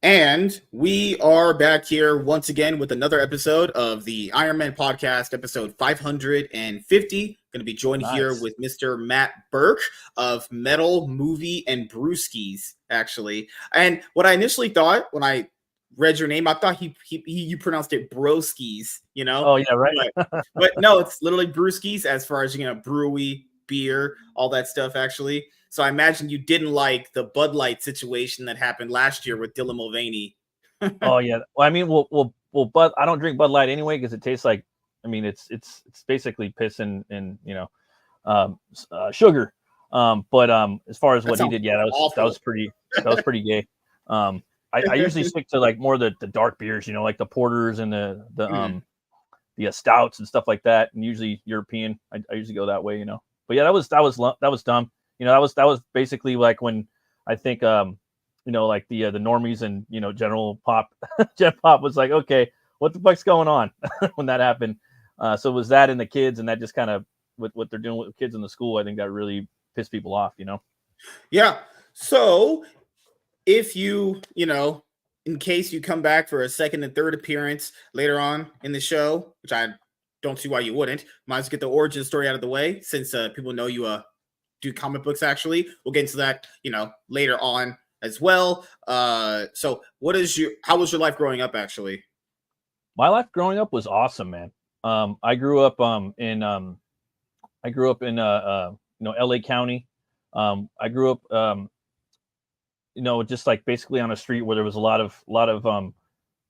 And we are back here once again with another episode of the Iron Man podcast, episode 550. Going to be joined here with Mr. Matt Burke of Metal, Movie, and Brewskys, actually. And what I initially thought when I read your name, I thought you pronounced it Broskys, you know? Oh, yeah, right. But no, it's literally Brewskys as far as, brewery, beer, all that stuff, actually. So I imagine you didn't like the Bud Light situation that happened last year with Dylan Mulvaney. Oh yeah. Well, I mean, Bud. I don't drink Bud Light anyway because it tastes like. I mean, it's basically piss and sugar. But as far as what he did, yeah, that was pretty gay. I usually stick to like more the dark beers, like the porters and the stouts and stuff like that, and usually European. I usually go that way, But yeah, that was dumb. That was basically like when I think like the normies and General Pop, Gen Pop was like, okay, what the fuck's going on when that happened? So it was that and the kids, and that just kind of with what they're doing with kids in the school, I think that really pissed people off, Yeah. So if you, in case you come back for a second and third appearance later on in the show, which I don't see why you wouldn't, might as well get the origin story out of the way since people know you do comic books. Actually, we'll get into that later on as well. So how was your life growing up? Actually, my life growing up was awesome, man. I grew up in LA County. I grew up just like basically on a street where there was a lot of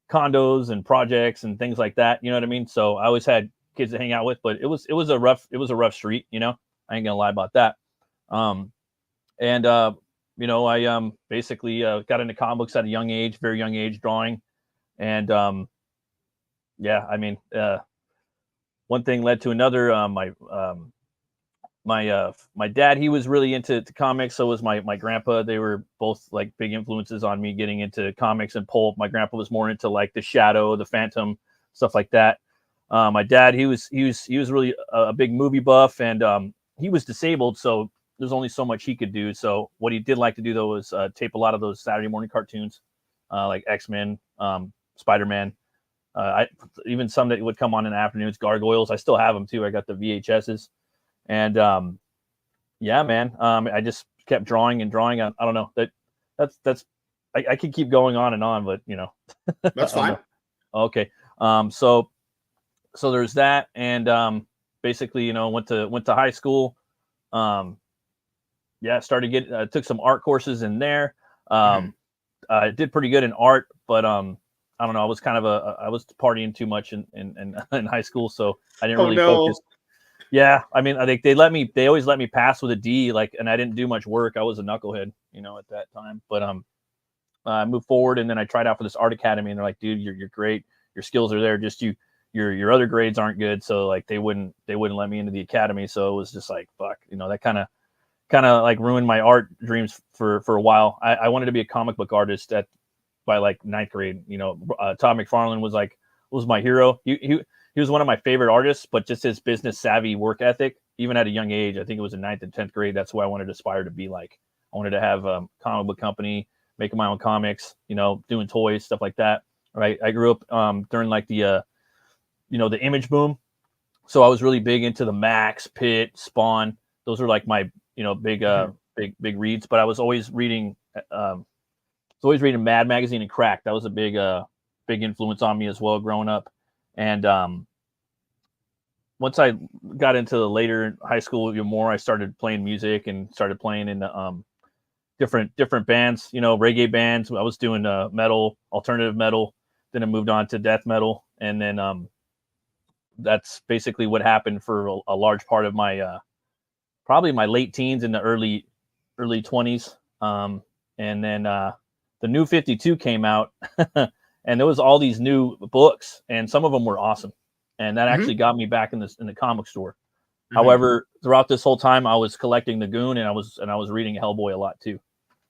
condos and projects and things like that, you know what I mean? So I always had kids to hang out with, but it was a rough street, I ain't gonna lie about that. I basically got into comic books at a very young age, drawing. And one thing led to another. My dad, he was really into comics. So was my grandpa. They were both like big influences on me getting into comics and pulp. My grandpa was more into like the Shadow, the Phantom, stuff like that. My dad, he was really a big movie buff, and he was disabled, so there's only so much he could do. So what he did like to do though was tape a lot of those Saturday morning cartoons, like X-Men, Spider-Man, even some that would come on in the afternoons, Gargoyles. I still have them too. I got the VHSs, and yeah, man. I just kept drawing and drawing. I don't know, that's I could keep going on and on, but that's fine. Okay. So there's that, and basically, went to high school. Started took some art courses in there. I did pretty good in art, but I don't know. I was kind of I was partying too much in high school, so I didn't really focus. Yeah, I mean, I think they always let me pass with a D, and I didn't do much work. I was a knucklehead, at that time. But I moved forward, and then I tried out for this art academy, and they're like, dude, you're great. Your skills are there. Just your other grades aren't good. So like they wouldn't let me into the academy. So it was just like, fuck, that kind of like ruined my art dreams for a while. I wanted to be a comic book artist by like 9th grade. Todd McFarlane was my hero. He was one of my favorite artists, but just his business savvy work ethic, even at a young age, I think it was in 9th and 10th grade. That's who I wanted to aspire to be like. I wanted to have a comic book company, making my own comics, doing toys, stuff like that. Right. I grew up during like the Image boom. So I was really big into the Max, Pitt, Spawn. Those are like my, big reads, but I was always reading, Mad Magazine and Crack. That was a big influence on me as well growing up. And once I got into the later high school, more, I started playing music and started playing in different bands, reggae bands. I was doing metal, alternative metal. Then I moved on to death metal, and then that's basically what happened for a large part of my probably my late teens and the early 20s. And then the New 52 came out, and there was all these new books, and some of them were awesome. And that actually got me back in the comic store. However, throughout this whole time, I was collecting the Goon, and I was reading Hellboy a lot too.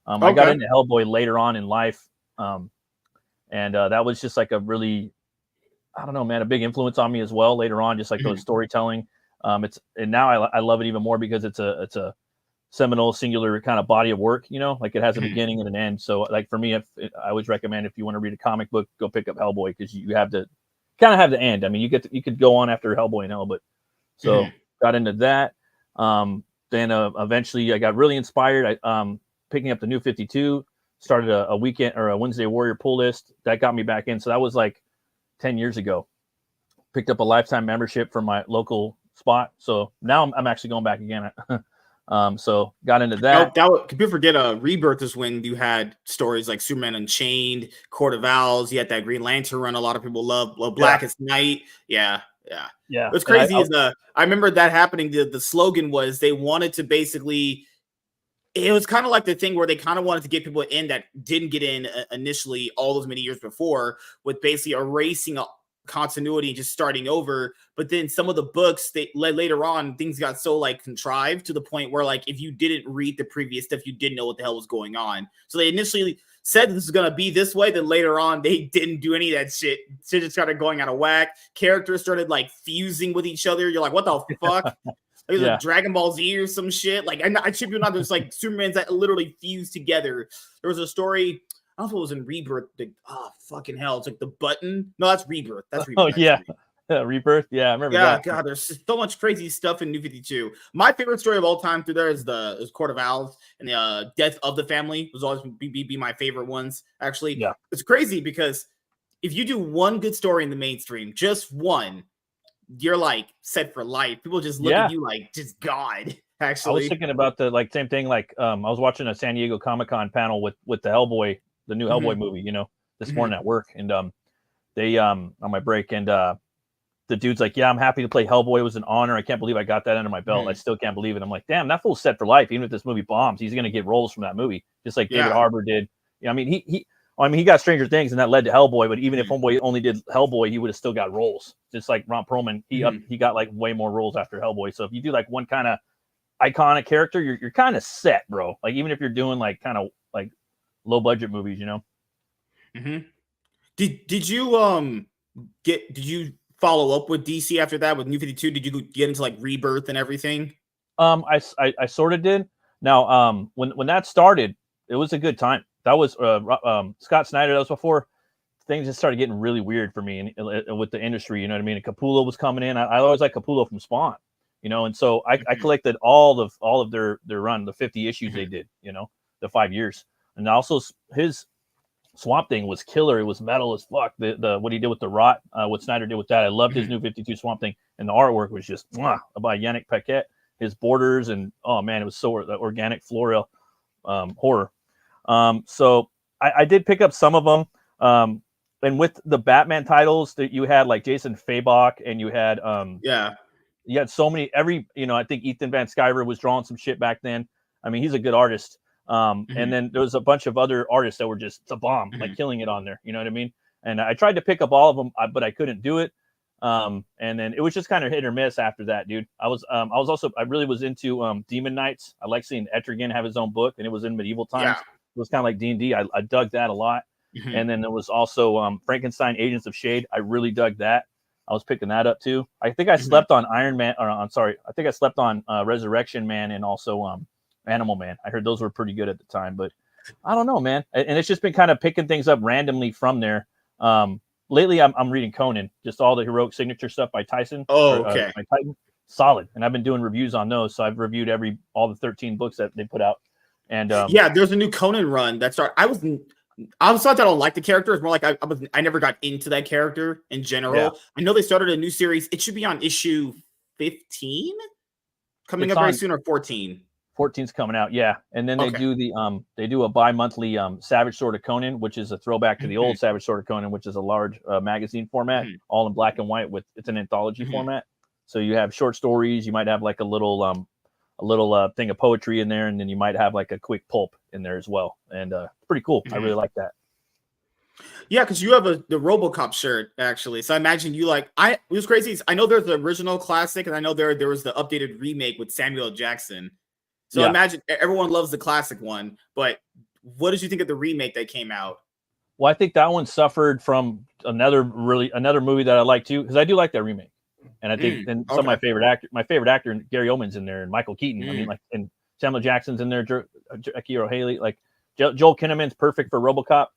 I got into Hellboy later on in life, and that was just like a really, I don't know, man, a big influence on me as well later on, just like those storytelling. And now I love it even more because it's a seminal singular kind of body of work, you know, like it has a Mhm. beginning and an end. So like for me, I always recommend if you want to read a comic book, go pick up Hellboy, because you have to kind of have the end. I mean, you could go on after Hellboy and Hell, but so got into that. Then eventually I got really inspired. I picking up the New 52, started a weekend or a Wednesday Warrior pull list that got me back in. So that was like 10 years ago. Picked up a lifetime membership from my local spot. So now I'm actually going back again. So got into that. Could you forget Rebirth is when you had stories like Superman Unchained, Court of Owls. You had that Green Lantern run. A lot of people love Blackest Night. Yeah. What's crazy is I remember that happening. The slogan was they wanted to basically. It was kind of like the thing where they kind of wanted to get people in that didn't get in initially all those many years before, with basically erasing continuity and just starting over. But then some of the books they later on, things got so like contrived to the point where like if you didn't read the previous stuff, you didn't know what the hell was going on. So they initially said this is gonna be this way, then later on they didn't do any of that shit. Shit just started going out of whack. Characters started like fusing with each other. You're like, what the fuck? Like a Dragon Ball Z or some shit. Like I ship you not. There's like Supermans that literally fused together. There was a story. I don't know if it was in Rebirth. Fucking hell! It's like the button. No, that's Rebirth. That's Rebirth. Oh yeah, Rebirth. Yeah, I remember that. Yeah, God, there's so much crazy stuff in New 52. My favorite story of all time through there is Court of Owls, and the Death of the Family was always be my favorite ones. Actually, yeah, it's crazy because if you do one good story in the mainstream, just one, you're like set for life. People just look at you like just God. Actually, I was thinking about the like same thing. Like I was watching a San Diego Comic-Con panel with the Hellboy, the new Hellboy movie, you know, this morning at work, and they on my break, and the dude's like, yeah, I'm happy to play Hellboy. It was an honor. I can't believe I got that under my belt. I still can't believe it. I'm like, damn, that fool's set for life. Even if this movie bombs, he's gonna get roles from that movie, just like David Harbour did. You know, I mean, he got Stranger Things, and that led to Hellboy. But even if Hellboy only did Hellboy, he would have still got roles. Just like Ron Perlman, he got like way more roles after Hellboy. So if you do like one kind of iconic character, you're kind of set, bro. Like even if you're doing like kind of like low budget movies, you know. Did you did you follow up with DC after that with New 52? Did you get into like Rebirth and everything? I sort of did. Now when that started, it was a good time. That was Scott Snyder. That was before things just started getting really weird for me and with the industry. You know what I mean? And Capullo was coming in. I always liked Capullo from Spawn. You know, and so I collected all of their run, the 50 issues they did, you know, the 5 years. And also his Swamp Thing was killer. It was metal as fuck. The what he did with the Rot, what Snyder did with that. I loved his New 52 Swamp Thing. And the artwork was just by Yannick Paquette. His borders and oh man, it was so organic floral horror. So I did pick up some of them. And with the Batman titles that you had like Jason Fabok and you had you had so many, I think Ethan Van Sciver was drawing some shit back then. I mean, he's a good artist. And then there was a bunch of other artists that were just the bomb, like killing it on there. You know what I mean? And I tried to pick up all of them, but I couldn't do it. And then it was just kind of hit or miss after that, dude. I really was into Demon Knights. I like seeing Etrigan have his own book, and it was in medieval times. Yeah. It was kind of like D&D. I dug that a lot. And then there was also Frankenstein Agents of Shade. I really dug that. I was picking that up too. I think I slept on Iron Man, I think I slept on Resurrection Man and also Animal Man. I heard those were pretty good at the time, but I don't know, man. And it's just been kind of picking things up randomly from there. Lately, I'm reading Conan, just all the heroic signature stuff by Tyson. Okay. By Titan. Solid. And I've been doing reviews on those. So I've reviewed all the 13 books that they put out. And there's a new Conan run that started. I was thought that I don't like the character. It's more like I never got into that character in general. Yeah. I know they started a new series. It should be on issue 15 coming up very soon, or 14. 14's coming out, yeah. And then they do a bi-monthly Savage Sword of Conan, which is a throwback to the old Savage Sword of Conan, which is a large magazine format, all in black and white. It's an anthology format. So you have short stories. You might have like a little thing of poetry in there, and then you might have like a quick pulp in there as well. And it's pretty cool. I really like that. Yeah, because you have the RoboCop shirt, actually. So I imagine you like it was crazy. I know there's the original classic, and I know there was the updated remake with Samuel Jackson. So imagine everyone loves the classic one, but what did you think of the remake that came out? Well, I think that one suffered from another movie that I like too, because I do like that remake. And I think some of my favorite actor, Gary Oldman's in there, and Michael Keaton. I mean, like, and Samuel Jackson's in there, Jackie Earle Haley, like Joel Kinnaman's perfect for RoboCop.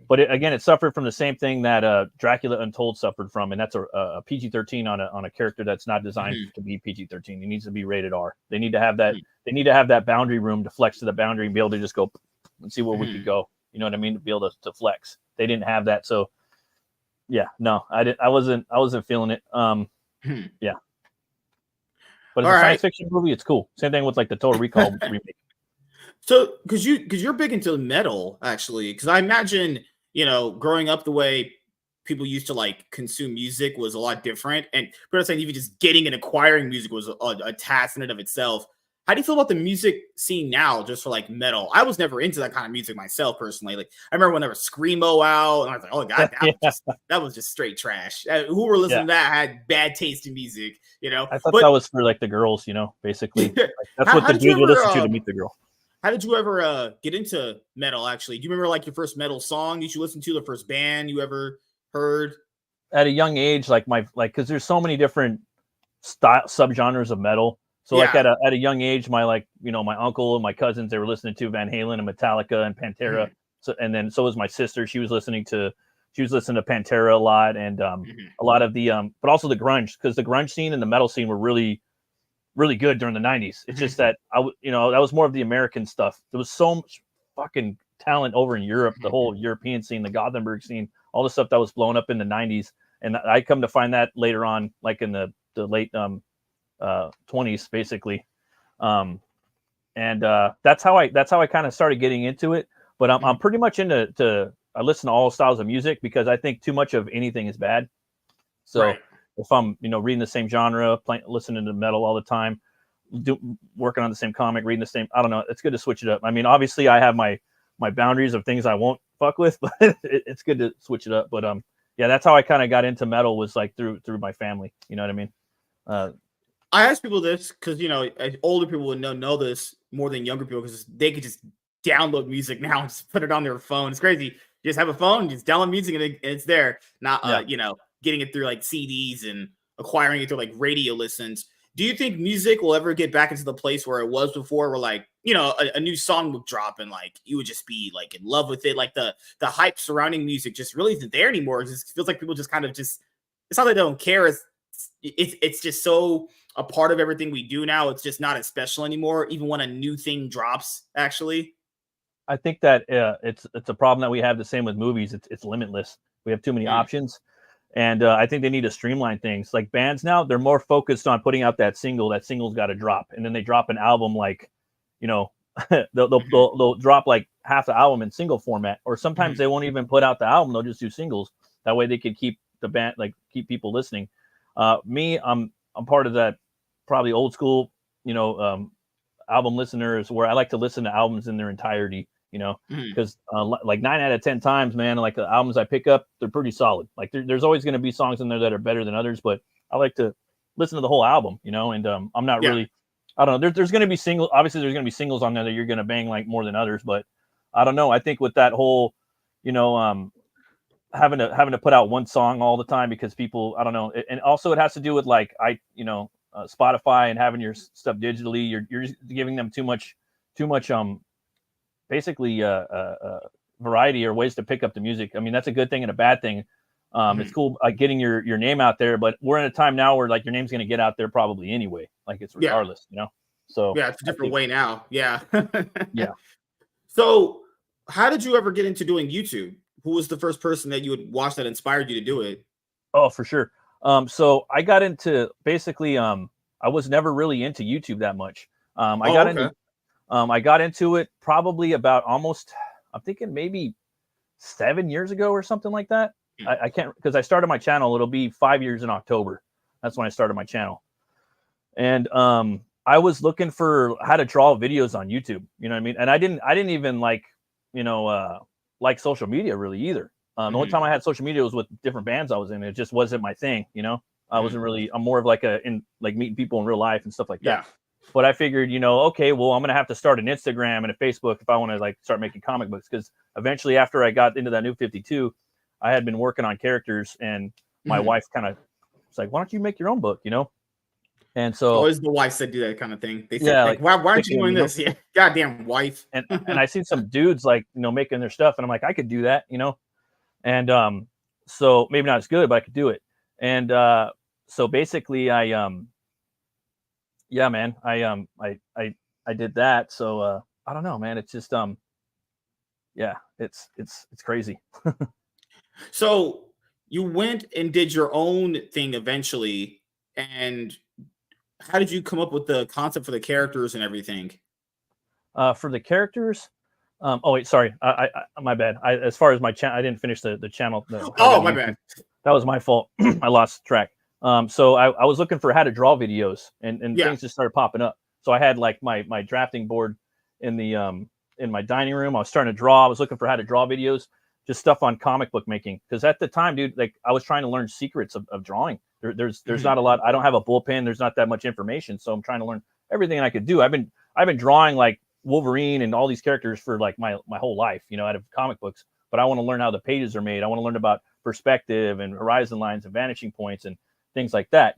But it suffered from the same thing that Dracula Untold suffered from, and that's a PG-13 on a character that's not designed to be PG-13. It needs to be rated R. They need to have that. They need to have that boundary room to flex to the boundary and be able to just go and see where we could go. You know what I mean? To be able to flex. They didn't have that, so yeah, no, I wasn't feeling it. Yeah. But as a science fiction movie, it's cool. Same thing with like the Total Recall remake. So, because you're big into metal, actually, because I imagine, growing up the way people used to like consume music was a lot different, and but I'm saying even just getting and acquiring music was a task in and of itself. How do you feel about the music scene now, just for like metal? I was never into that kind of music myself personally. Like I remember when there was screamo out, and I was like, oh god, that was just straight trash. Who were listening to that had bad taste in music, I thought that was for like the girls, basically. Like, that's what the dude would listen to meet the girl. How did you ever get into metal, actually? Do you remember like your first metal song that you listened to, the first band you ever heard? At a young age, because there's so many different subgenres of metal. So like at a young age, my uncle and my cousins, they were listening to Van Halen and Metallica and Pantera. So was my sister. She was listening to Pantera a lot, and a lot of the but also the grunge, because the grunge scene and the metal scene were really, really good during the 90s. It's just that that was more of the American stuff. There was so much fucking talent over in Europe, the whole European scene, the Gothenburg scene, all the stuff that was blown up in the 90s. And I come to find that later on, like in the late 20s, basically. And that's how I kind of started getting into it. But I'm pretty much I listen to all styles of music, because I think too much of anything is bad. So if I'm, reading the same genre, listening to metal all the time, working on the same comic, reading the same, I don't know, it's good to switch it up. I mean, obviously I have my boundaries of things I won't fuck with, but it's good to switch it up. But yeah, that's how I kind of got into metal, was like through my family. You know what I mean? I ask people this because older people would know this more than younger people, because they could just download music now and just put it on their phone. It's crazy. You just have a phone, just download music, and it's there. Not getting it through like CDs and acquiring it through like radio listens. Do you think music will ever get back into the place where it was before, where like, a new song would drop and like you would just be like in love with it? Like the hype surrounding music just really isn't there anymore. It just feels like people just kind of it's not that they don't care. It's just so a part of everything we do now. It's just not as special anymore, even when a new thing drops, actually. I think that it's a problem that we have the same with movies. It's limitless. We have too many options. And I think they need to streamline things. Like bands now, they're more focused on putting out that single. That single's got to drop, and then they drop an album. Like, they'll drop like half the album in single format, or sometimes they won't even put out the album. They'll just do singles. That way they can keep the band, like keep people listening. Me, I'm part of that probably old school, album listeners, where I like to listen to albums in their entirety. Because like 9 out of 10 times, man, like the albums I pick up, they're pretty solid. Like there's always going to be songs in there that are better than others, but I like to listen to the whole album, and I'm not really, I don't know. There's going to be obviously there's going to be singles on there that you're going to bang like more than others, but I don't know. I think with that whole, having to put out one song all the time, because people, I don't know. And also it has to do with like, Spotify and having your stuff digitally, you're just giving them too much, basically variety or ways to pick up the music. I mean, that's a good thing and a bad thing. It's cool getting your name out there, but we're in a time now where like your name's going to get out there probably anyway. Like it's regardless, So yeah, it's a different way now. Yeah. Yeah. So how did you ever get into doing YouTube? Who was the first person that you would watch that inspired you to do it? Oh, for sure. So I got into basically, I was never really into YouTube that much. I got into it probably about I'm thinking maybe 7 years ago or something like that. I can't, because I started my channel. It'll be 5 years in October. That's when I started my channel. And I was looking for how to draw videos on YouTube. You know what I mean? And I didn't even like, like social media really either. The only time I had social media was with different bands I was in. It just wasn't my thing. I wasn't really, I'm more of like meeting people in real life and stuff like that. But I figured, okay, well, I'm going to have to start an Instagram and a Facebook if I want to like start making comic books. Because eventually after I got into that New 52, I had been working on characters, and my wife kind of was like, why don't you make your own book, And so always the wives that do that kind of thing. They say, yeah, like, why aren't you picking, doing this? Yeah, goddamn wife. and I see some dudes like, making their stuff, and I'm like, I could do that, and so maybe not as good, but I could do it. And so basically yeah, man, I did that. So I don't know, man. It's just yeah, it's crazy. So you went and did your own thing eventually, and how did you come up with the concept for the characters and everything? For the characters, oh wait, sorry, I my bad. As far as my channel, I didn't finish the channel. Oh, my bad. That was my fault. I lost track. So I was looking for how to draw videos, and things just started popping up. So I had like my drafting board in the in my dining room. I was starting to draw. I was looking for how to draw videos, just stuff on comic book making. Because at the time, dude, like I was trying to learn secrets of drawing. There's not a lot. I don't have a bullpen. There's not that much information. So I'm trying to learn everything I could do. I've been drawing like Wolverine and all these characters for like my whole life, out of comic books. But I want to learn how the pages are made. I want to learn about perspective and horizon lines and vanishing points and things like that,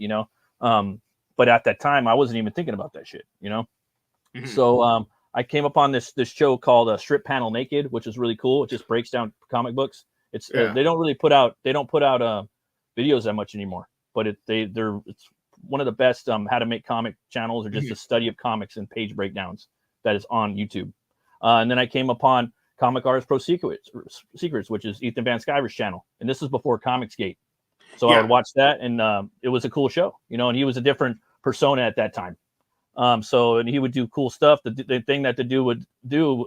but at that time I wasn't even thinking about that shit, So I came upon this show called Strip Panel Naked, which is really cool. It just breaks down comic books. It's they don't put out videos that much anymore, but it's one of the best how to make comic channels, or just a study of comics and page breakdowns that is on YouTube. And then I came upon Comic Artist Pro Secrets, which is Ethan Van Sciver's channel, and this is before Comicsgate. So I would watch that, and it was a cool show, and he was a different persona at that time. And he would do cool stuff. The thing that the dude would do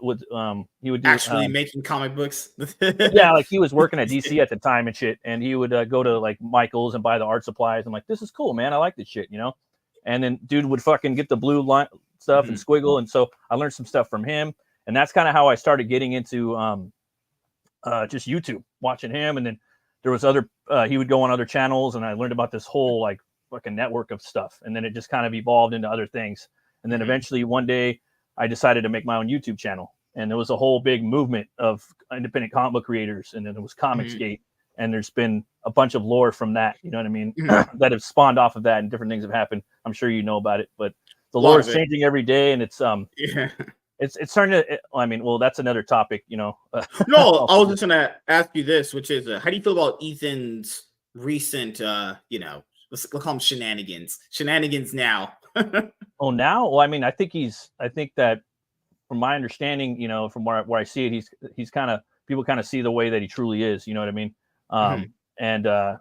he would do actually making comic books. Yeah, like he was working at DC at the time and shit, and he would go to like Michael's and buy the art supplies. I'm like, this is cool, man. I like this shit, And then dude would fucking get the blue line stuff and squiggle, and so I learned some stuff from him, and that's kind of how I started getting into just YouTube, watching him. And then there was other he would go on other channels, and I learned about this whole like fucking network of stuff, and then it just kind of evolved into other things. And then eventually one day I decided to make my own YouTube channel, and there was a whole big movement of independent comic book creators, and then there was Comicsgate, and there's been a bunch of lore from that, you know what I mean, that have spawned off of that, and different things have happened. I'm sure you know about it, but the lore is changing every day, and it's it's starting to. I mean, well, that's another topic, No, I was just gonna ask you this, which is, how do you feel about Ethan's recent, let's call them shenanigans now? Oh, now? Well, I mean, I think that from my understanding, from where I see it, he's kind of, people kind of see the way that he truly is. You know what I mean? And I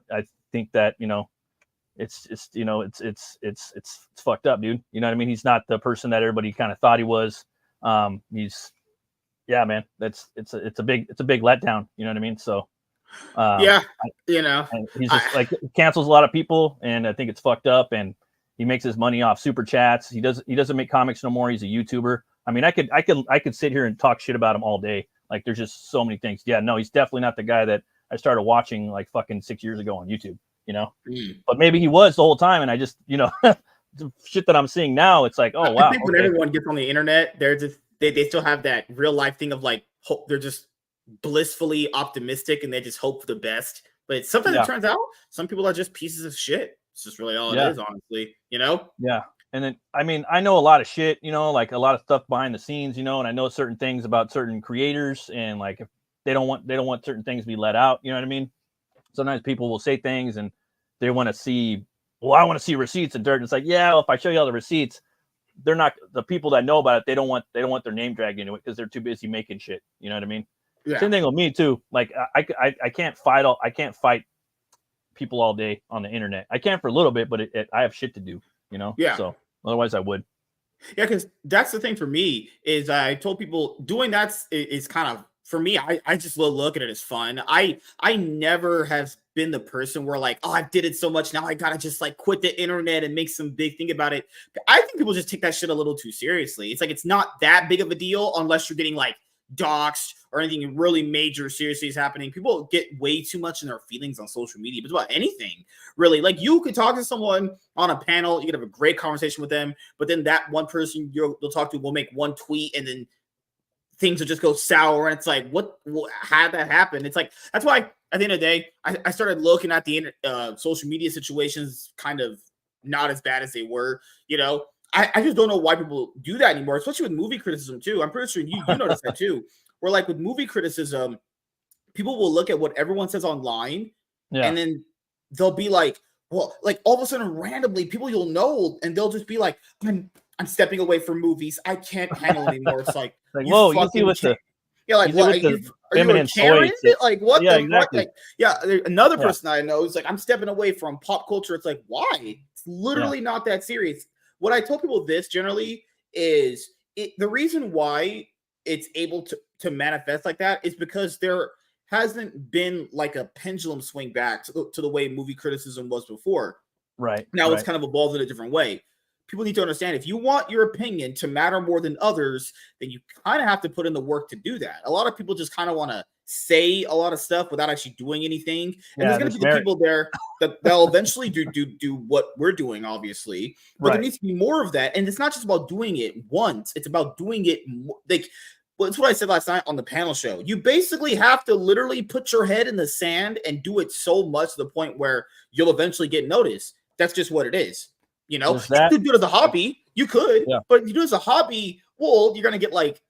think that it's fucked up, dude. You know what I mean? He's not the person that everybody kind of thought he was. He's, yeah, man. It's a big letdown. You know what I mean? So, he's just like cancels a lot of people, and I think it's fucked up. And he makes his money off super chats. He doesn't make comics no more. He's a YouTuber. I mean, I could sit here and talk shit about him all day. Like, there's just so many things. Yeah, no, he's definitely not the guy that I started watching like fucking 6 years ago on YouTube. But maybe he was the whole time, and I just, the shit that I'm seeing now, it's like, oh wow. I think when everyone gets on the internet, they're just they still have that real life thing of like hope. They're just blissfully optimistic, and they just hope for the best. But sometimes it turns out some people are just pieces of shit. It's just really all it is, honestly. Yeah. And then, I mean, I know a lot of shit, like a lot of stuff behind the scenes, and I know certain things about certain creators, and like if they don't want certain things to be let out. You know what I mean? Sometimes people will say things and they want to see, well, I want to see receipts and dirt. And it's like, yeah, well, if I show you all the receipts, they're not, the people that know about it, they don't want their name dragged into it because they're too busy making shit. You know what I mean? Yeah. Same thing with me too. Like I can't fight people all day on the internet. I can for a little bit, but I have shit to do, Yeah. So otherwise I would. Yeah, because that's the thing for me is I told people doing that is kind of, for me, I just look at it as fun. I never have been the person where like, oh, I did it so much, now I gotta just like quit the internet and make some big thing about it. I think people just take that shit a little too seriously. It's like, it's not that big of a deal unless you're getting like doxxed or anything really major seriously is happening. People get way too much in their feelings on social media, but about anything really. Like, you could talk to someone on a panel, you could have a great conversation with them, but then that one person you'll talk to will make one tweet, and then things will just go sour. And it's like, what how did that happen? It's like, that's why at the end of the day, I started looking at the social media situations kind of not as bad as they were. You know, I just don't know why people do that anymore, especially with movie criticism too. I'm pretty sure you notice that too. Where like with movie criticism, people will look at what everyone says online, and then they'll be like, well, like all of a sudden randomly, people you'll know, and they'll just be like, I'm stepping away from movies. I can't handle anymore. It's like, whoa, you see what the like what? Are you a Karen? Like what? Yeah, the exactly. Like, another person I know is like, I'm stepping away from pop culture. It's like, why? It's literally not that serious. What I tell people this generally is the reason why it's able to manifest like that is because there hasn't been like a pendulum swing back to the way movie criticism was before. Right. Now it's kind of evolved in a different way. People need to understand, if you want your opinion to matter more than others, then you kind of have to put in the work to do that. A lot of people just kind of want to say a lot of stuff without actually doing anything. And there's going to be the people there that they'll eventually do what we're doing, obviously. But there needs to be more of that. And it's not just about doing it once. It's about doing it more. Like, well, it's what I said last night on the panel show. You basically have to literally put your head in the sand and do it so much to the point where you'll eventually get noticed. That's just what it is. You know, you could do it as a hobby. You could, but if you do it as a hobby, well, you're going to get like,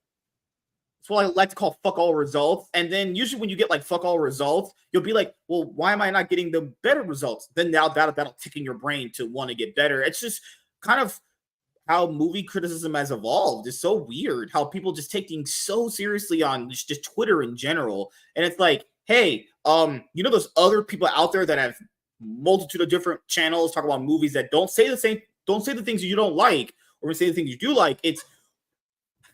it's what I like to call fuck all results. And then usually when you get like fuck all results, you'll be like, well, why am I not getting the better results? Then now that'll tick in your brain to want to get better. It's just kind of how movie criticism has evolved. It's so weird how people just take things so seriously on just Twitter in general. And it's like, hey, you know, there's other people out there that have multitude of different channels talk about movies that don't say the things you don't like, or say the things you do like. It's,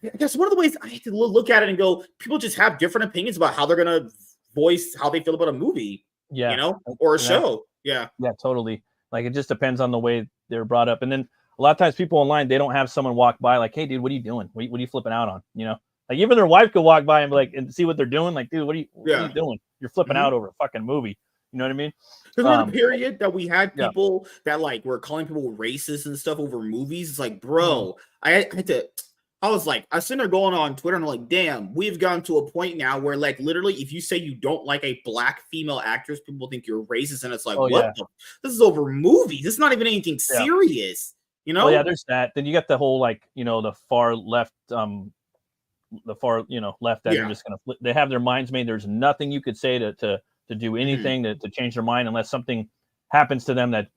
I guess, one of the ways I have to look at it and go, people just have different opinions about how they're gonna voice how they feel about a movie, you know, or a show. Yeah, totally. Like, it just depends on the way they're brought up. And then a lot of times people online, they don't have someone walk by like, hey dude, what are you doing? What are you flipping out on? You know, like even their wife could walk by and be like, and see what they're doing. Like, dude, what are you doing? You're flipping out over a fucking movie. You know what I mean? Because there was a period that we had people that like were calling people racist and stuff over movies. It's like, bro, I was sitting there going on Twitter and I'm like, damn, we've gotten to a point now where like literally if you say you don't like a black female actress, people think you're racist. And it's like, this is over movies. It's not even anything serious, you know? Well, yeah, there's that. Then you got the whole, like, you know, the far left, left that are just going to, they have their minds made. There's nothing you could say to do anything to change their mind unless something happens to them that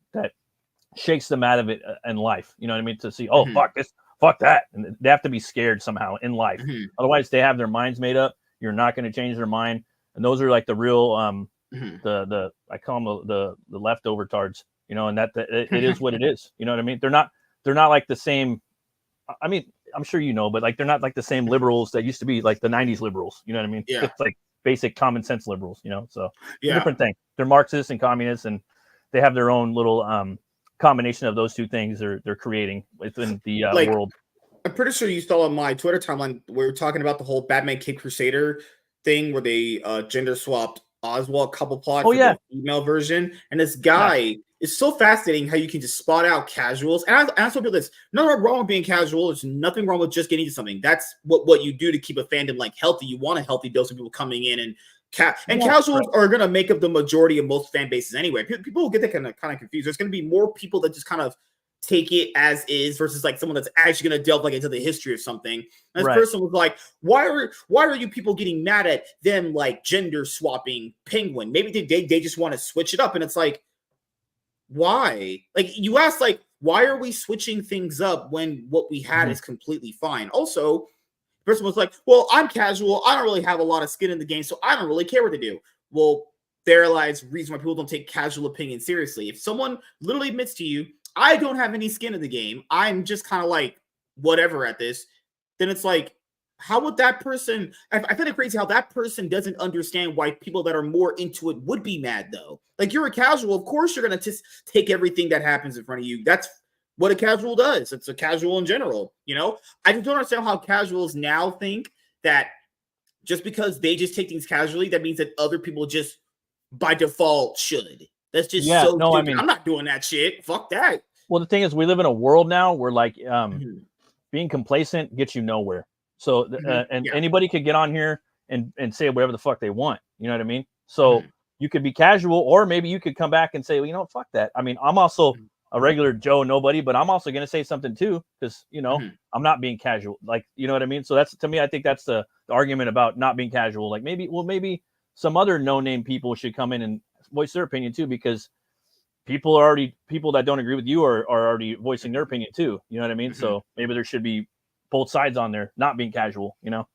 shakes them out of it in life. You know what I mean? To see, fuck this, fuck that. And they have to be scared somehow in life. Otherwise, they have their minds made up. You're not going to change their mind. And those are like the real, the I call them the leftover tards, you know, and that it is what it is. You know what I mean? They're not like the same. I mean, I'm sure you know, but like, they're not like the same liberals that used to be like the 90s liberals. You know what I mean? Yeah. It's like basic common sense liberals, you know, so different thing. They're Marxists and communists, and they have their own little combination of those two things they're creating within the world. I'm pretty sure you saw on my Twitter timeline we were talking about the whole Batman Cape Crusader thing where they gender swapped Oswald Cobblepot for the female version, and this guy is so fascinating how you can just spot out casuals. And I tell people this: nothing wrong with being casual. There's nothing wrong with just getting into something. That's what you do to keep a fandom like healthy. You want a healthy dose of people coming in, and casuals are going to make up the majority of most fan bases anyway. People will get that kind of confused. There's going to be more people that just kind of take it as is versus like someone that's actually going to delve like into the history of something. And this person was like, why are you people getting mad at them like gender swapping Penguin? Maybe they just want to switch it up. And it's like, why? Like, you ask, like, why are we switching things up when what we had is completely fine? Also, the person was like, well, I'm casual. I don't really have a lot of skin in the game, so I don't really care what they do. Well, there lies reason why people don't take casual opinion seriously. If someone literally admits to you, I don't have any skin in the game, I'm just kind of like whatever at this, then it's like, how would that person, I find it crazy how that person doesn't understand why people that are more into it would be mad though. Like, you're a casual, of course you're going to just take everything that happens in front of you. That's what a casual does. It's a casual in general, you know? I just don't understand how casuals now think that just because they just take things casually, that means that other people just by default should. That's just so stupid. I mean, I'm not doing that shit. Fuck that. Well, the thing is, we live in a world now where like being complacent gets you nowhere. So anybody could get on here and say whatever the fuck they want. You know what I mean? So you could be casual, or maybe you could come back and say, well, you know, fuck that. I mean, I'm also a regular Joe nobody, but I'm also going to say something too, because, you know, I'm not being casual. Like, you know what I mean? So that's, to me, I think that's the argument about not being casual. Like maybe some other no-name people should come in and voice their opinion too, because people that don't agree with you are already voicing their opinion too. You know what I mean? So maybe there should be both sides on there, not being casual, you know?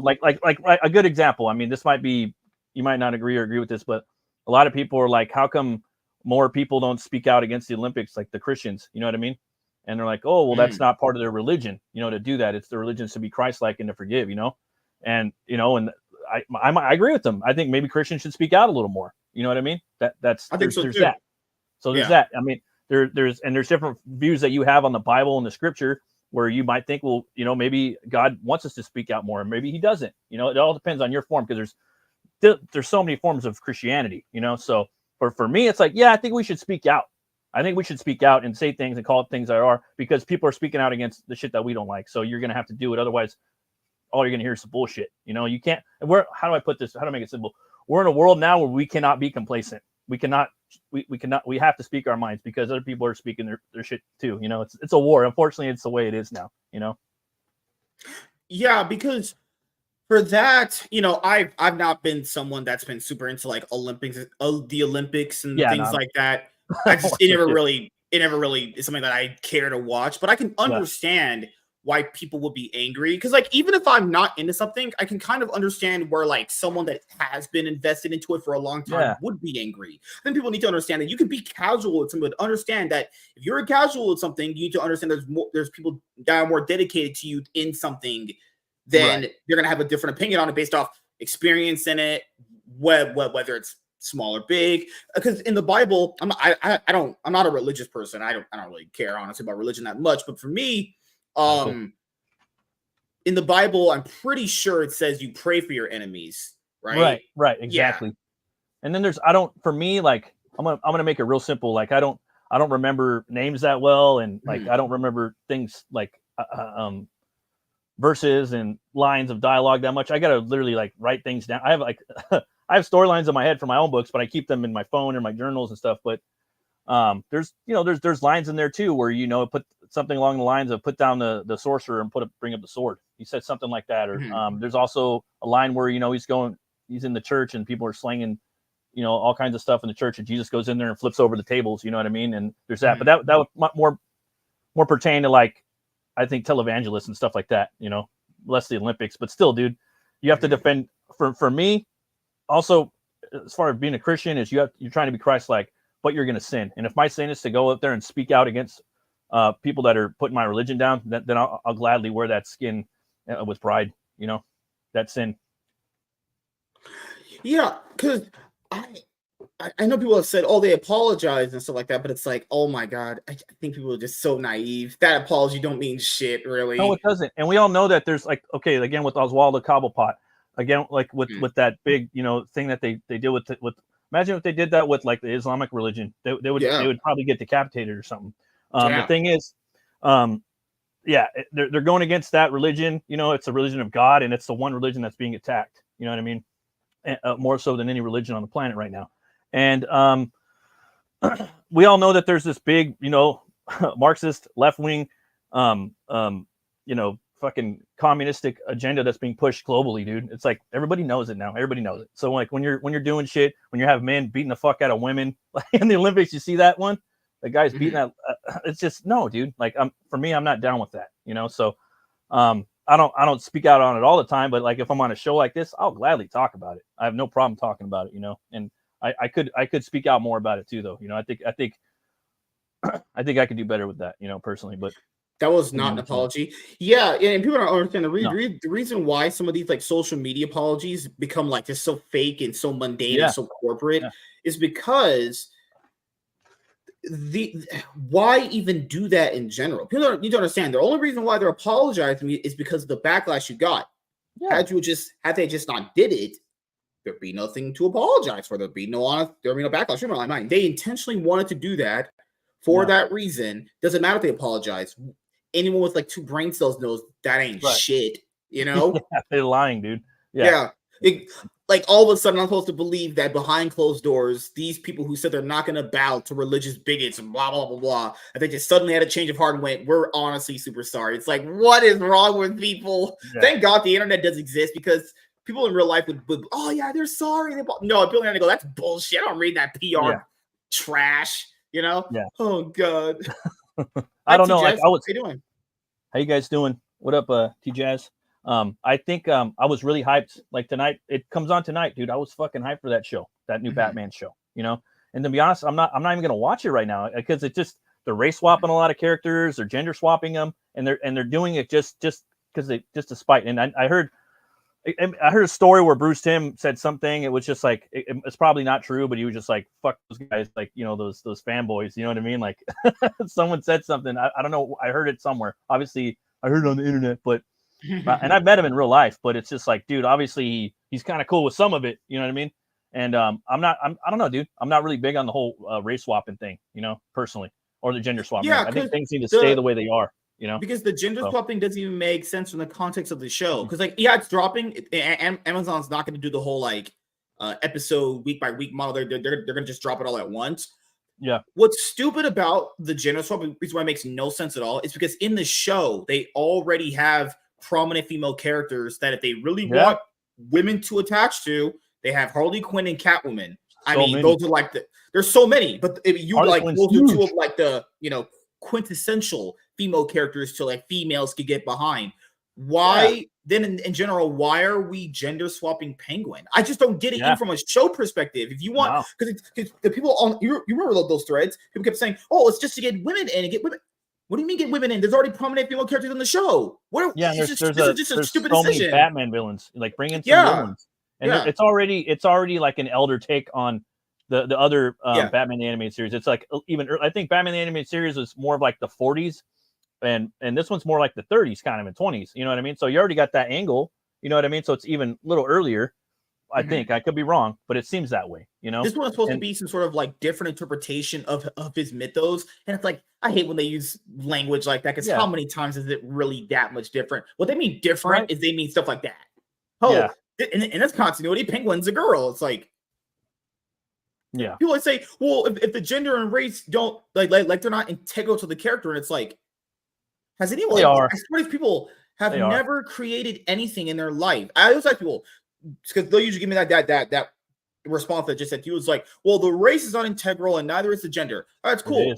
Like a good example. I mean, this might be, you might not agree with this, but a lot of people are like, how come more people don't speak out against the Olympics, like the Christians? You know what I mean? And they're like, oh, well, that's not part of their religion, you know, to do that. It's their religion to be Christ-like and to forgive, you know? And, you know, and I agree with them. I think maybe Christians should speak out a little more. You know what I mean? There's that. So there's that. I mean, there's different views that you have on the Bible and the scripture, where you might think, well, you know, maybe God wants us to speak out more, and maybe he doesn't. You know, it all depends on your form, because there's so many forms of Christianity, you know? So for me, it's like, yeah, I think we should speak out. I think we should speak out and say things and call it things that are, because people are speaking out against the shit that we don't like. So you're going to have to do it. Otherwise, all you're going to hear is some bullshit. You know, you can't, how do I put this? How do I make it simple? We're in a world now where we cannot be complacent. We have to speak our minds, because other people are speaking their shit too. You know, it's a war. Unfortunately, it's the way it is now, you know? Yeah, because for that, you know, I've not been someone that's been super into like the Olympics and things like that. It never really is something that I care to watch, but I can understand why people would be angry, because like, even if I'm not into something, I can kind of understand where like someone that has been invested into it for a long time would be angry. Then people need to understand that you can be casual with something, but understand that if you're a casual with something, you need to understand there's people that are more dedicated to you in something, then they're gonna have a different opinion on it based off experience in it, whether it's small or big. Because in the Bible, I'm not a religious person. I don't really care honestly about religion that much, but for me, in the Bible, I'm pretty sure it says you pray for your enemies, right? Right, exactly. And then for me, like, I'm gonna make it real simple. Like, I don't remember names that well, and like I don't remember things like verses and lines of dialogue that much. I gotta literally like write things down. I have like I have storylines in my head for my own books, but I keep them in my phone or my journals and stuff. But there's lines in there too where, you know, put something along the lines of put down the sorcerer and bring up the sword. He said something like that. Or there's also a line where, you know, he's in the church and people are slanging, you know, all kinds of stuff in the church, and Jesus goes in there and flips over the tables. You know what I mean? And there's that. But that would more pertain to, like, I think, televangelists and stuff like that. You know, less the Olympics. But still, dude, you have to defend. For me, also, as far as being a Christian, is you're trying to be Christ-like, but you're going to sin. And if my sin is to go up there and speak out against people that are putting my religion down, then I'll gladly wear that skin with pride. You know, that sin. Yeah, because I know people have said, oh, they apologize and stuff like that, but it's like, oh my God, I think people are just so naive. That apology don't mean shit, really. No, it doesn't. And we all know that there's, like, okay, again, with Oswaldo Cobblepot, again, like with that big, you know, thing that they did with imagine if they did that with like the Islamic religion, they would probably get decapitated or something. The thing is, they're going against that religion. You know, it's a religion of God, and it's the one religion that's being attacked. You know what I mean? More so than any religion on the planet right now. And we all know that there's this big, you know, Marxist left-wing, you know, fucking communistic agenda that's being pushed globally, dude. It's like everybody knows it now. Everybody knows it. So like when you're doing shit, when you have men beating the fuck out of women, like in the Olympics, you see that one, the guy's beating that. It's just, no, dude. Like, for me, I'm not down with that. You know, so I don't speak out on it all the time, but like if I'm on a show like this, I'll gladly talk about it. I have no problem talking about it, you know. And I could speak out more about it too, though. You know, I think I could do better with that, you know, personally. But that was not an apology. Yeah, and people don't understand the reason why some of these like social media apologies become like just so fake and so mundane and so corporate is because why even do that in general? People need to understand the only reason why they're apologizing is because of the backlash you got. Had they just not did it, there'd be nothing to apologize for. There'd be no backlash. They intentionally wanted to do that for that reason. Doesn't matter if they apologize. Anyone with like 2 brain cells knows that ain't shit, you know? They're lying, dude. like all of a sudden I'm supposed to believe that behind closed doors, these people who said they're not going to bow to religious bigots and blah, blah, blah, blah, and they just suddenly had a change of heart and went, we're honestly super sorry. It's like, what is wrong with people? Yeah. Thank God the internet does exist, because people in real life would oh yeah, they're sorry. No, people on the internet go, that's bullshit. I don't read that PR trash, you know? Yeah. Oh God. I don't know. Like, how you doing? How you guys doing? What up, T-Jazz? I think I was really hyped. Like tonight, it comes on tonight, dude. I was fucking hyped for that show, that new Batman show, you know? And to be honest, I'm not even gonna watch it right now, because it's just, they're race swapping a lot of characters, they're gender swapping them, and they're doing it just because they just to spite. And I heard a story where Bruce Timm said something. It was just like, it's probably not true, but he was just like, fuck those guys, like, you know, those fanboys, you know what I mean? Like someone said something. I don't know. I heard it somewhere. Obviously I heard it on the internet, but and I've met him in real life, but it's just like, dude, obviously he's kind of cool with some of it. You know what I mean? And I don't know, dude. I'm not really big on the whole race swapping thing, you know, personally, or the gender swapping. I think things need to stay the way they are. You know, because the gender swapping doesn't even make sense from the context of the show. Because like, yeah, it's dropping. Amazon's not going to do the whole like episode week by week model. They're going to just drop it all at once. Yeah. What's stupid about the gender swapping, reason why it makes no sense at all, is because in the show they already have prominent female characters that if they really want women to attach to, they have Harley Quinn and Catwoman. Those are like there's so many, but if you Harley like those are two of like the, you know, quintessential female characters to like females could get behind. Why then in general, why are we gender swapping Penguin? I just don't get it in from a show perspective. If you want, because the people on you remember those threads, people kept saying, oh, it's just to get women in and get women. What do you mean get women in? There's already prominent female characters on the show. There's just a stupid decision. Many Batman villains, like bring in some villains. And it's already like an elder take on the other Batman the Animated Series. It's like I think Batman the Animated Series was more of like the 40s, and this one's more like the 30s, kind of in 20s. You know what I mean? So you already got that angle. You know what I mean? So it's even a little earlier. I think I could be wrong, but it seems that way. You know, this one's supposed to be some sort of like different interpretation of his mythos, and it's like I hate when they use language like that, because how many times is it really that much different? What they mean different is they mean stuff like that. In this continuity, Penguin's a girl. It's like, people always say, well, if the gender and race don't like they're not integral to the character, and it's like, has anyone? I swear these people have never created anything in their life. I always like people, because they'll usually give me that response that just said to you was like, well, the race is not integral and neither is the gender. All right, it's cool.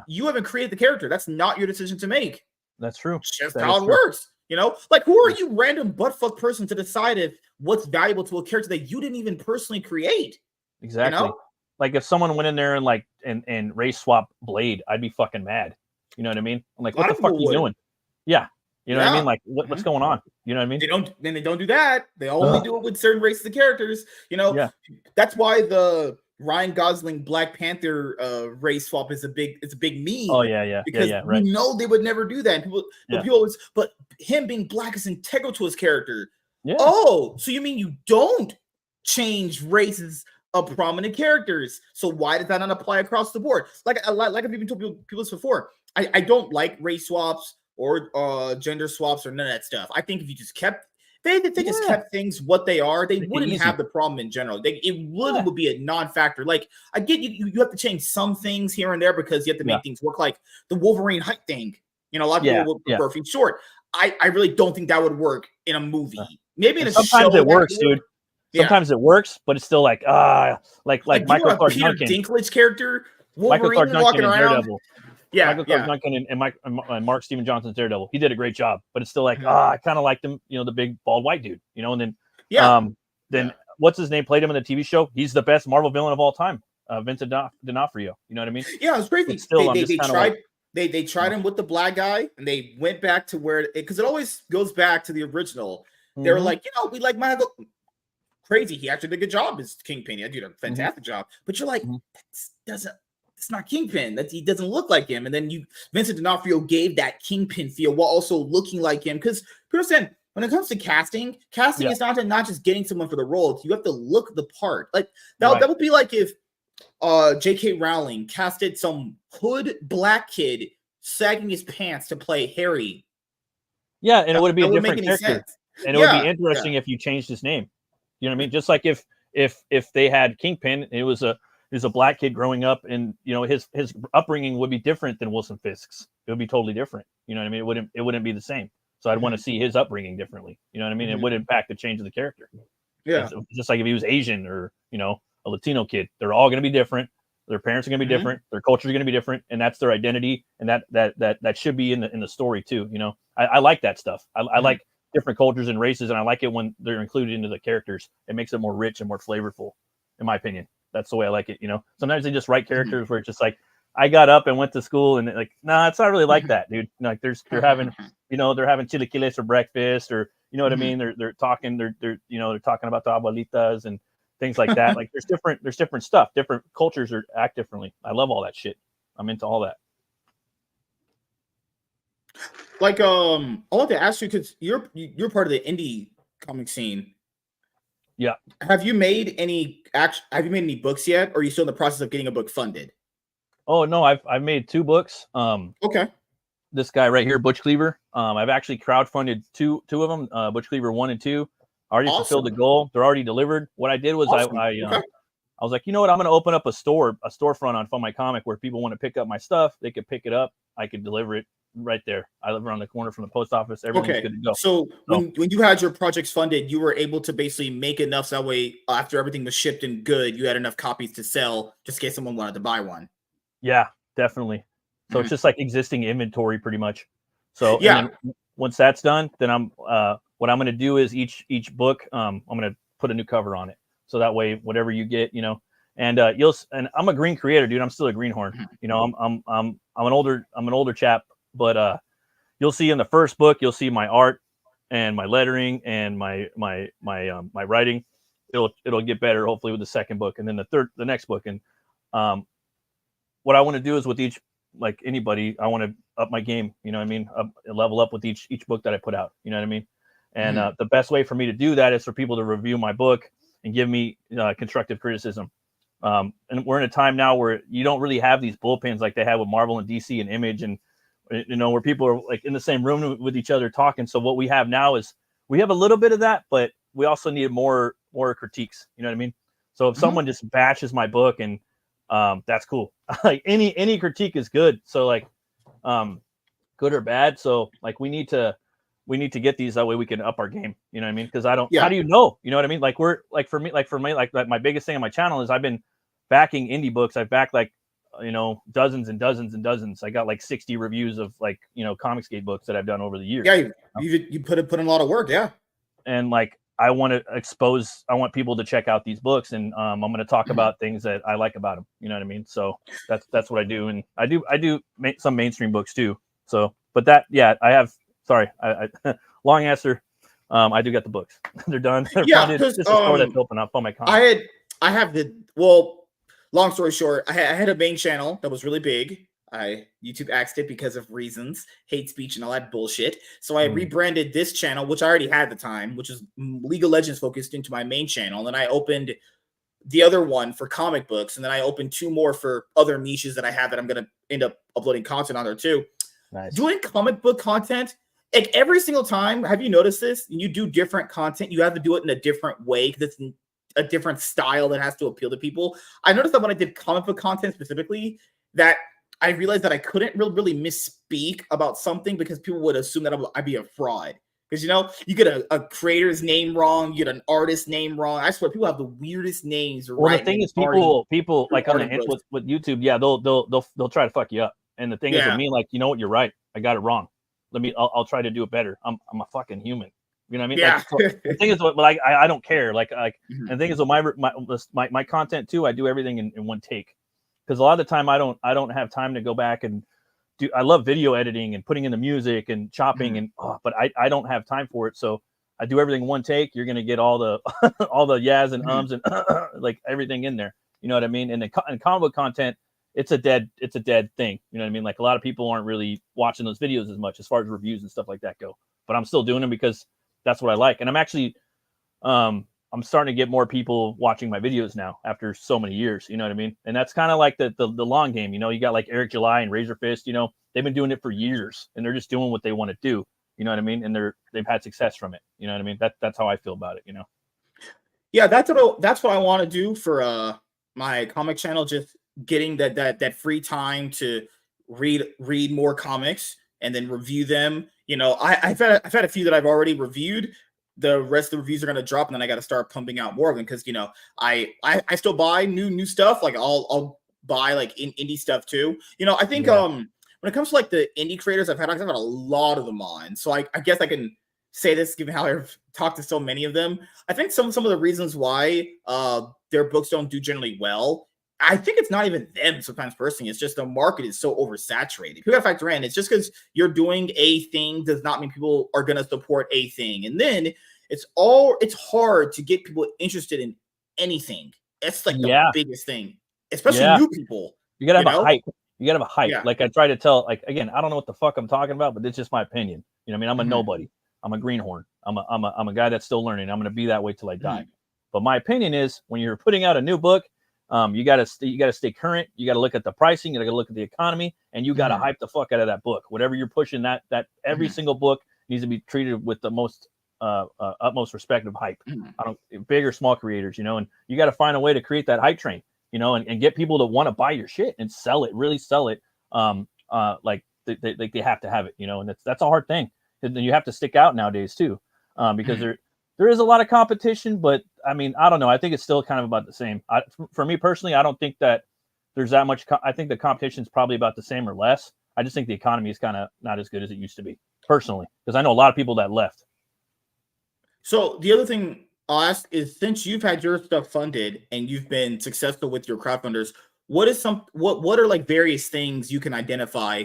You haven't created the character. That's not your decision to make. That's true. It's just how it works. You know, like, who are you, random buttfuck person, to decide if what's valuable to a character that you didn't even personally create? Exactly. You know? Like if someone went in there and like and race swap Blade, I'd be fucking mad. You know what I mean? I'm like, what the fuck are you doing? Yeah. You know what I mean? Like, what's going on? You know what I mean? They don't do that. They only do it with certain races of characters. You know, that's why the Ryan Gosling Black Panther race swap is a big meme. Oh yeah. Because we know they would never do that. And people always, but him being black is integral to his character. Yeah. Oh, so you mean you don't change races of prominent characters? So why does that not apply across the board? Like I've even told people this before. I don't like race swaps or gender swaps or none of that stuff. I think if you just kept just kept things what they are, they wouldn't have the problem in general. It really would be a non-factor. Like, I get you have to change some things here and there because you have to make things work, like the Wolverine height thing. You know, a lot of people would prefer if he's short. I really don't think that would work in a movie. Maybe in a sometimes it works, dude. Sometimes it works, but it's still like like Michael Clark Duncan, Dinklage character, Wolverine Michael Clark Duncan and Daredevil. Michael Clark Duncan and Mark Steven Johnson's Daredevil. He did a great job, but it's still like, I kind of liked him, you know, the big bald white dude, you know. And then what's his name played him in the TV show. He's the best Marvel villain of all time, Vincent D'Onofrio. You know what I mean? Yeah, it's crazy. They tried him with the black guy, and they went back to where because it always goes back to the original. They were like, you know, we like Michael. Crazy, he actually did a good job as Kingpin. He did a fantastic job, but you're like, it's not Kingpin. He doesn't look like him. And then Vincent D'Onofrio gave that Kingpin feel while also looking like him. Because understand, when it comes to casting is not just getting someone for the role. You have to look the part. Like that would be like if J.K. Rowling casted some hood black kid sagging his pants to play Harry. Yeah, and it would be a different character. And it would be interesting if you changed his name. You know what I mean? Just like if they had Kingpin, it was a black kid growing up, and you know his upbringing would be different than Wilson Fisk's. It would be totally different. You know what I mean? It wouldn't be the same. So I'd want to see his upbringing differently. You know what I mean? It would impact the change of the character. Yeah. It's just like if he was Asian or, you know, a Latino kid, they're all going to be different. Their parents are going to be different. Their culture is going to be different, and that's their identity. And that should be in the story too. You know, I like that stuff. I like different cultures and races, and I like it when they're included into the characters. It makes it more rich and more flavorful, in my opinion. That's the way I like it. You know, sometimes they just write characters where it's just like, I got up and went to school, and like, nah, it's not really like that, dude. You know, like they're having chilaquiles for breakfast, or you know what I mean. They're talking about the abuelitas and things like that. Like there's different stuff. Different cultures act differently. I love all that shit. I'm into all that. Like I want to ask you, because you're part of the indie comic scene. Yeah. Have you made any books yet, or are you still in the process of getting a book funded? Oh no, I've made 2 books. Okay. This guy right here, Butch Cleaver. I've actually crowdfunded two of them, Butch Cleaver 1 and 2. I already fulfilled the goal. They're already delivered. What I did was I was like, you know what? I'm going to open up a storefront on Fun My Comic where people want to pick up my stuff. They could pick it up. I could deliver it right there. I live around the corner from the post office. Everything's good to go. So when you had your projects funded, you were able to basically make enough so that way after everything was shipped and good, you had enough copies to sell just in case someone wanted to buy one. Yeah, definitely. So it's just like existing inventory pretty much. So yeah. And then once that's done, then what I'm going to do is each book, I'm going to put a new cover on it. So that way, whatever you get, you know, and I'm a green creator, dude. I'm still a greenhorn. You know, I'm an older chap, but you'll see in the first book, you'll see my art and my lettering and my writing. It'll get better hopefully with the second book, and then the next book. And what I want to do is with each, like anybody, I want to up my game. You know what I mean? Level up with each book that I put out. You know what I mean? And the best way for me to do that is for people to review my book and give me constructive criticism. And we're in a time now where you don't really have these bullpens like they had with Marvel and DC and Image, and you know, where people are like in the same room with each other talking. So what we have now is we have a little bit of that, but we also need more critiques. You know what I mean? So if someone just bashes my book, and that's cool. Like any critique is good. So like good or bad. So like we need to get these, that way we can up our game. You know what I mean? Because how do you know? You know what I mean? Like for me, my biggest thing on my channel is I've been backing indie books. I've backed like, you know, dozens and dozens and dozens. I got like 60 reviews of like, you know, Comicsgate books that I've done over the years. Yeah, you put in a lot of work. Yeah. And like I want people to check out these books, and I'm going to talk about things that I like about them. You know what I mean? So that's what I do, and I do some mainstream books too. So, but I have. Sorry, I long answer. I do get the books. They're done. They're funded. It's a store that's open up on my comic. Long story short, I had a main channel that was really big. YouTube axed it because of reasons, hate speech and all that bullshit. So I rebranded this channel, which I already had at the time, which is League of Legends focused, into my main channel. And then I opened the other one for comic books. And then I opened 2 more for other niches that I have that I'm going to end up uploading content on there too. Nice. Doing comic book content, like every single time, have you noticed this? You do different content, you have to do it in a different way because it's a different style that has to appeal to people. I noticed that when I did comic book content specifically, that I realized that I couldn't really misspeak about something because people would assume that I'd be a fraud. Because, you know, you get a creator's name wrong, you get an artist's name wrong. I swear, people have the weirdest names. Well, the thing is, people like on the with YouTube, yeah, they'll try to fuck you up. And the thing is with me, like, you know what, you're right. I got it wrong. I'll try to do it better. I'm a fucking human. You know what I mean? Yeah. Like, so the thing is, like I don't care. Like and the thing is, with my content too, I do everything in one take. Because a lot of the time I don't have time to go back and do. I love video editing and putting in the music and chopping but I don't have time for it. So I do everything in one take. You're gonna get all the all the yas and ums and like everything in there. You know what I mean? And in comic book content, it's a dead thing. You know what I mean? Like a lot of people aren't really watching those videos as much as far as reviews and stuff like that go. But I'm still doing them because that's what I like. And I'm actually I'm starting to get more people watching my videos now after so many years. You know what I mean? And that's kind of like the long game. You know, you got like Eric July and Razor Fist. You know, they've been doing it for years, and they're just doing what they want to do. You know what I mean? And they've had success from it. You know what I mean? That's how I feel about it. You know. Yeah, that's what I want to do for my comic channel. Just getting that free time to read more comics and then review them. You know, I've had a few that I've already reviewed. The rest of the reviews are gonna drop, and then I got to start pumping out more of them because you know I still buy new stuff. Like I'll buy like indie stuff too. You know, I think when it comes to like the indie creators I've had a lot of them on. So I guess I can say this given how I've talked to so many of them. I think some of the reasons why their books don't do generally well, I think it's not even them sometimes personally. It's just the market is so oversaturated. People gotta factor in. It's just because you're doing a thing does not mean people are gonna support a thing. And then it's hard to get people interested in anything. That's like the biggest thing, especially new people. You gotta have a hype. You gotta have a hype. Yeah. Like I try to tell, like again, I don't know what the fuck I'm talking about, but it's just my opinion. You know what I mean? I'm a nobody. I'm a greenhorn. I'm a guy that's still learning. I'm going to be that way till I die. But my opinion is when you're putting out a new book, you got to stay current. You got to look at the pricing. You got to look at the economy, and you got to hype the fuck out of that book. Whatever you're pushing, that every single book needs to be treated with the most utmost respect of hype. I don't big or small creators, you know, and you got to find a way to create that hype train, you know, and get people to want to buy your shit and sell it, really sell it. Like they have to have it, you know, and that's a hard thing. And then you have to stick out nowadays too, because there is a lot of competition, but I mean, I don't know. I think it's still kind of about the same. For me personally, I don't think that there's that much. I think the competition is probably about the same or less. I just think the economy is kind of not as good as it used to be personally, because I know a lot of people that left. So the other thing I'll ask is, since you've had your stuff funded and you've been successful with your crowdfunders, what are like various things you can identify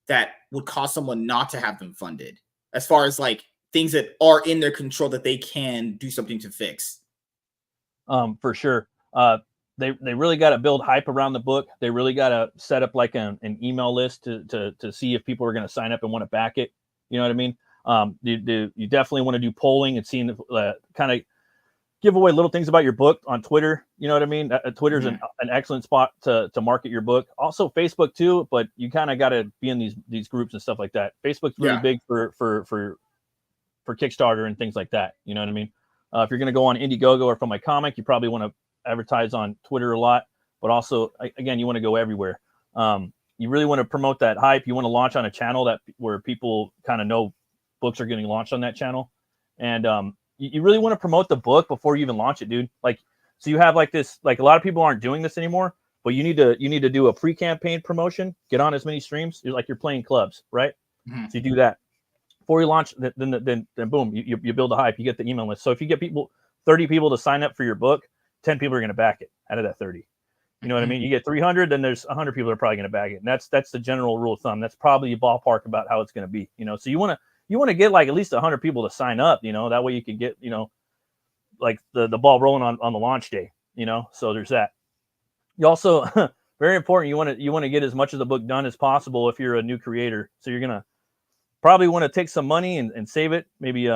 that would cause someone not to have them funded, as far as like things that are in their control that they can do something to fix? For sure. They really got to build hype around the book. They really got to set up like an email list to see if people are going to sign up and want to back it. You know what I mean? You definitely want to do polling and seeing kind of give away little things about your book on Twitter. You know what I mean? Twitter's an excellent spot to market your book. Also Facebook too, but you kind of got to be in these groups and stuff like that. Facebook's really big for Kickstarter and things like that. You know what I mean? If you're going to go on Indiegogo or from my comic, you probably want to advertise on Twitter a lot, but also again, you want to go everywhere. You really want to promote that hype. You want to launch on a channel where people kind of know books are getting launched on that channel. And you really want to promote the book before you even launch it, dude. Like, so you have like this, like a lot of people aren't doing this anymore, but you need to do a pre-campaign promotion, get on as many streams. You're like, you're playing clubs, right? So you do that before you launch, then boom, you build a hype, you get the email list. So if you get 30 people to sign up for your book, 10 people are going to back it out of that 30. You know what I mean? You get 300, then there's 100 people that are probably going to back it. And that's the general rule of thumb. That's probably a ballpark about how it's going to be, you know? So you want to get like at least 100 people to sign up, you know, that way you can get, you know, like the ball rolling on the launch day, you know? So there's that. You also, very important, you want to get as much of the book done as possible if you're a new creator. So you're going to probably want to take some money and save it, maybe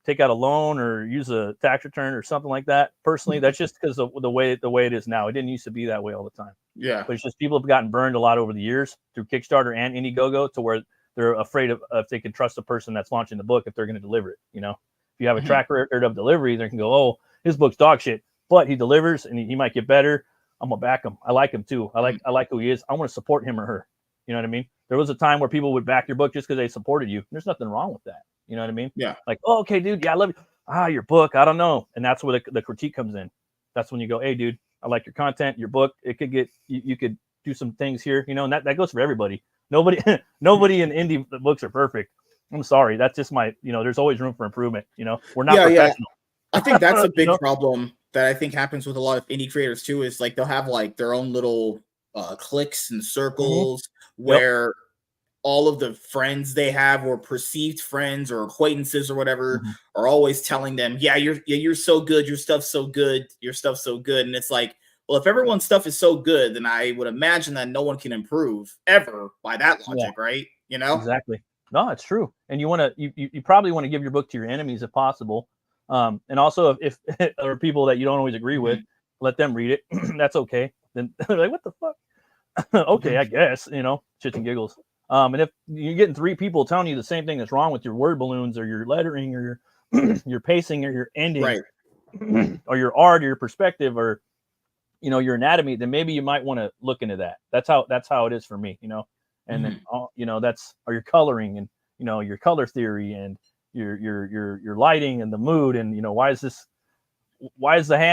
take out a loan or use a tax return or something like that. Personally, that's just because of the way it is now. It didn't used to be that way all the time. Yeah. But it's just people have gotten burned a lot over the years through Kickstarter and Indiegogo to where they're afraid of if they can trust the person that's launching the book if they're going to deliver it. You know, if you have a track record of delivery, they can go, oh, his book's dog shit, but he delivers and he might get better. I'm gonna back him. I like him too. I like who he is. I want to support him or her. You know what I mean? There was a time where people would back your book just because they supported you. There's nothing wrong with that. You know what I mean? Yeah. Like, oh, okay, dude. Yeah, I love you. Your book. I don't know. And that's where the critique comes in. That's when you go, hey, dude, I like your content, your book. It could get, you could do some things here, you know, and that goes for everybody. Nobody in indie books are perfect. I'm sorry. That's just there's always room for improvement. You know, we're not professional. I think that's a big problem that I think happens with a lot of indie creators too, is like they'll have like their own little cliques and circles where all of the friends they have or perceived friends or acquaintances or whatever are always telling them, you're so good, your stuff's so good, your stuff's so good. And it's like, well, if everyone's stuff is so good, then I would imagine that no one can improve ever by that logic, right? You know? Exactly. No, it's true. And you probably want to give your book to your enemies if possible. And also if there are people that you don't always agree with, let them read it. That's okay. Then they're like, what the fuck? Okay, I guess, shits and giggles. And if you're getting 3 people telling you the same thing that's wrong with your word balloons or your lettering or your pacing or your ending, right? or your art or your perspective or, you know, your anatomy, then maybe you might want to look into that. That's how it is for me, you know. And then, you know, or your coloring and, you know, your color theory and your lighting and the mood. And, you know, why is the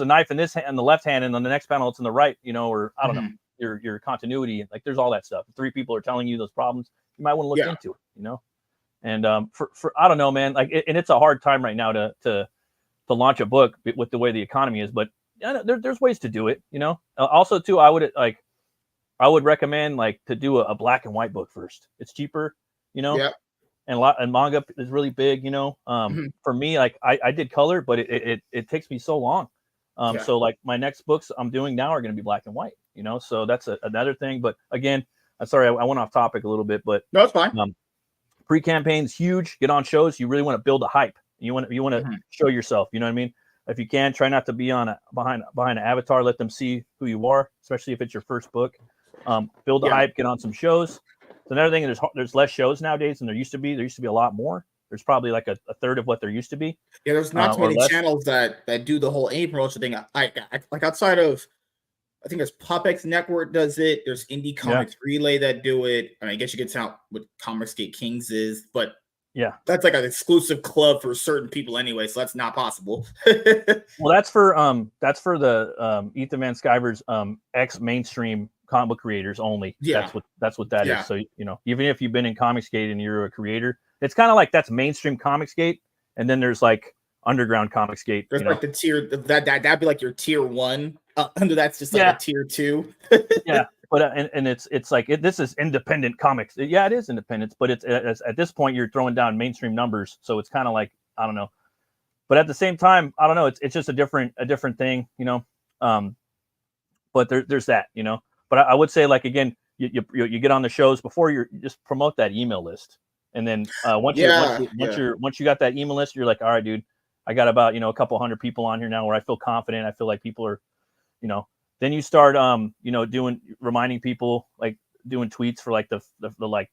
knife in this hand, in the left hand, and on the next panel it's in the right, you know, or I don't know, your continuity. Like there's all that stuff. If 3 people are telling you those problems, you might want to look into it, you know? And for I don't know, man, like, and it's a hard time right now to launch a book with the way the economy is, but there's ways to do it, you know? Also too, I would recommend like to do a black and white book first. It's cheaper, you know, and manga is really big, you know. For me, like I did color, but it takes me so long. So like my next books I'm doing now are going to be black and white, you know. So that's another thing. But again, I'm sorry, I went off topic a little bit, but no, it's fine. Pre-campaign's huge. Get on shows. You really want to build a hype. You want to show yourself. You know what I mean? If you can, try not to be behind an avatar. Let them see who you are, especially if it's your first book. Build the hype. Get on some shows. So another thing, there's less shows nowadays than there used to be. There used to be a lot more. There's probably like a third of what there used to be. Yeah, there's not too many channels that do the whole AIM promotion thing. I like outside of, I think there's PopX Network does it. There's Indie Comics Relay that do it. I mean, I guess you could tell what Comicsgate Kings is, but that's like an exclusive club for certain people anyway, so that's not possible. Well, that's for the Ethan Van Sciver's ex-mainstream comic book creators only. That's what that is. So, you know, even if you've been in Comicsgate and you're a creator, it's kind of like that's mainstream Comicsgate, and then there's like underground Comicsgate. There's like the tier that'd be like your tier 1. Under that's just like a tier 2. But and it's like this is independent comics. Yeah, it is independent, but it's at this point you're throwing down mainstream numbers, so it's kind of like, I don't know. But at the same time, I don't know. It's just a different thing, you know. But there's that, you know. But I would say, like, again, you get on the shows before you just promote that email list, and then once you got that email list, you're like, all right, dude, I got about, you know, a couple hundred people on here now where I feel confident. I feel like people are, you know. Then you start, you know, reminding people, like doing tweets for like the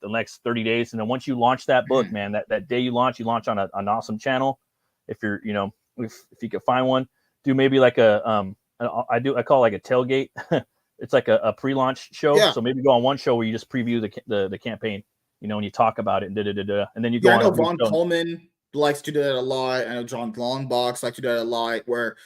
next 30 days, and then once you launch that book, man, that day you launch on an awesome channel. If you're, you know, if you can find one, do maybe like I call it like a tailgate. It's like a pre-launch show. So maybe go on one show where you just preview the campaign, you know, and you talk about it and and then you go on. I know Von Coleman likes to do that a lot. I know John Longbox likes to do that a lot, where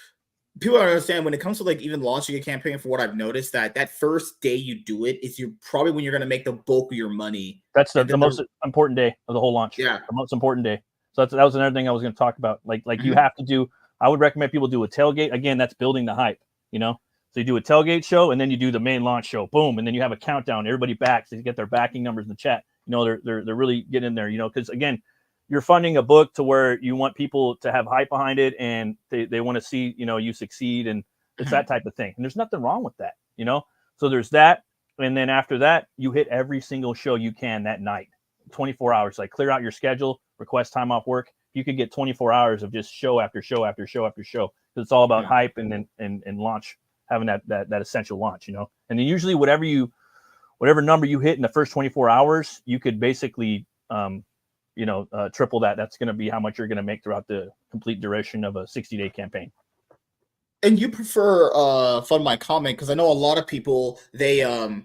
people don't understand when it comes to like even launching a campaign. For what I've noticed, that first day you do it is probably when you're going to make the bulk of your money. That's the most important day of the whole launch. The most important day. So that was another thing I was going to talk about. Like you have to do. I would recommend people do a tailgate. Again, that's building the hype. You know, so you do a tailgate show and then you do the main launch show. Boom, and then you have a countdown. Everybody backs. They get their backing numbers in the chat. You know, they're really getting in there. You know, because again, you're funding a book to where you want people to have hype behind it, and they want to see, you know, you succeed, and it's that type of thing. And there's nothing wrong with that, you know. So there's that, and then after that, you hit every single show you can that night, 24 hours. Like clear out your schedule, request time off work. You could get 24 hours of just show after show after show after show. Because it's all about hype and then and launch, having that essential launch, you know. And then usually whatever number you hit in the first 24 hours, you could basically triple that. That's going to be how much you're going to make throughout the complete duration of a 60-day campaign. And you prefer Fund My Comic, because I know a lot of people, they have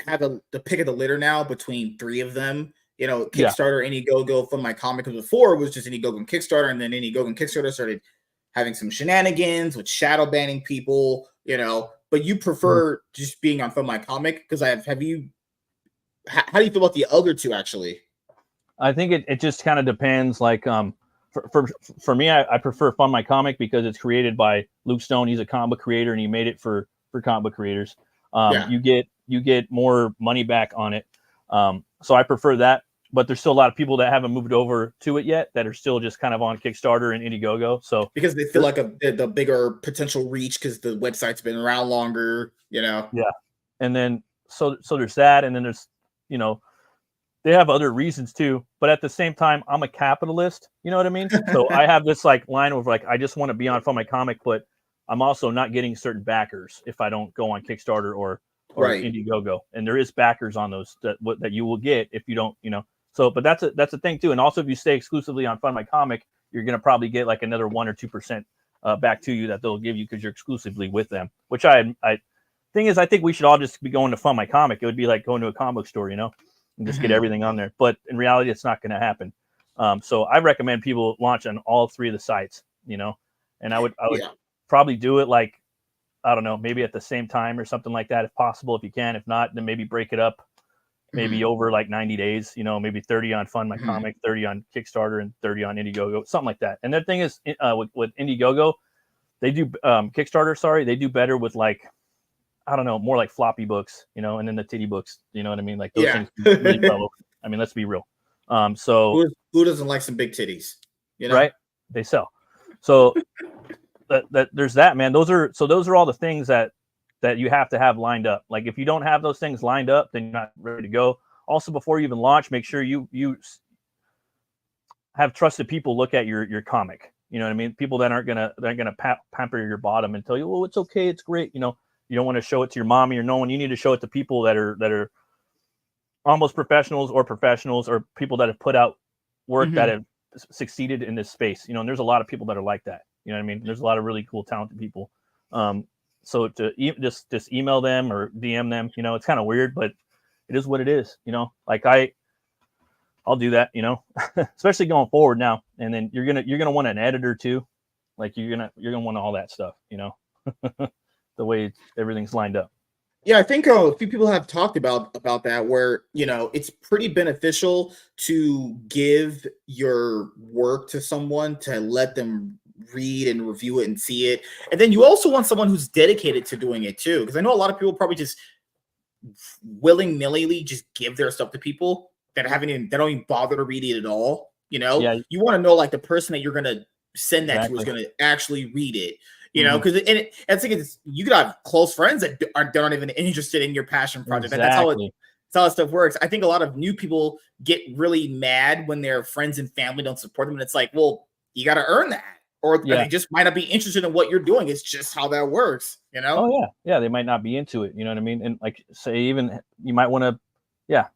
the pick of the litter now between 3 of them. You know, Kickstarter, Indiegogo, Fund My Comic. Because before it was just Indiegogo and Kickstarter, and then Indiegogo and Kickstarter started having some shenanigans with shadow banning people. You know, but you prefer just being on Fund My Comic, because how do you feel about the other 2 actually? I think it just kind of depends. Like for me, I prefer Fund My Comic because it's created by Luke Stone. He's a comic book creator, and he made it for comic book creators. You get more money back on it. So I prefer that. But there's still a lot of people that haven't moved over to it yet that are still just kind of on Kickstarter and Indiegogo. So because they feel like the bigger potential reach because the website's been around longer, you know. Yeah, and then so there's that, and then there's, you know, they have other reasons too. But at the same time, I'm a capitalist. You know what I mean? So I have this like line of like, I just want to be on Fund My Comic, but I'm also not getting certain backers if I don't go on Kickstarter or Indiegogo. And there is backers on those that you will get if you don't, you know. So, but that's a thing too. And also, if you stay exclusively on Fund My Comic, you're going to probably get like another 1 or 2% back to you that they'll give you because you're exclusively with them. Which I thing is, I think we should all just be going to Fund My Comic. It would be like going to a comic book store, and just get everything on there. But in reality, it's not going to happen. So I recommend people launch on all 3 of the sites, and I would probably do it like, I don't know, maybe at the same time or something like that, if possible. If you can, if not, then maybe break it up, maybe over like 90 days, maybe 30 on Fund My Comic, 30 on Kickstarter, and 30 on Indiegogo, something like that. And the thing is, with Indiegogo, they do Kickstarter. Sorry, they do better with like, I don't know, more like floppy books, and then the titty books. You know what I mean? Like those things really sell. I mean, let's be real. So who doesn't like some big titties? Right? They sell. So that there's that, man. Those are all the things that you have to have lined up. Like if you don't have those things lined up, then you're not ready to go. Also, before you even launch, make sure you have trusted people look at your comic. You know what I mean? People that aren't gonna pamper your bottom and tell you, "Oh, it's okay, it's great." You don't want to show it to your mommy or no one. You need to show it to people that are almost professionals or people that have put out work that have succeeded in this space. And there's a lot of people that are like that. You know what I mean? There's a lot of really cool, talented people. So to just email them or DM them, it's kind of weird, but it is what it is. Like I'll do that, especially going forward now. And then you're gonna want an editor too. Like you're gonna want all that stuff, the way everything's lined up. Yeah, I think a few people have talked about that, where it's pretty beneficial to give your work to someone to let them read and review it and see it, and then you also want someone who's dedicated to doing it too, because I know a lot of people probably just willy-nilly just give their stuff to people that don't even bother to read it at all. You want to know like the person that you're gonna send that to is gonna actually read it. Because I think you could have close friends that aren't even interested in your passion project. Exactly. That's how that stuff works. I think a lot of new people get really mad when their friends and family don't support them, and it's like, well, you got to earn that, or they just might not be interested in what you're doing. It's just how that works, Oh yeah, they might not be into it. You know what I mean? And like, say, even you might want to,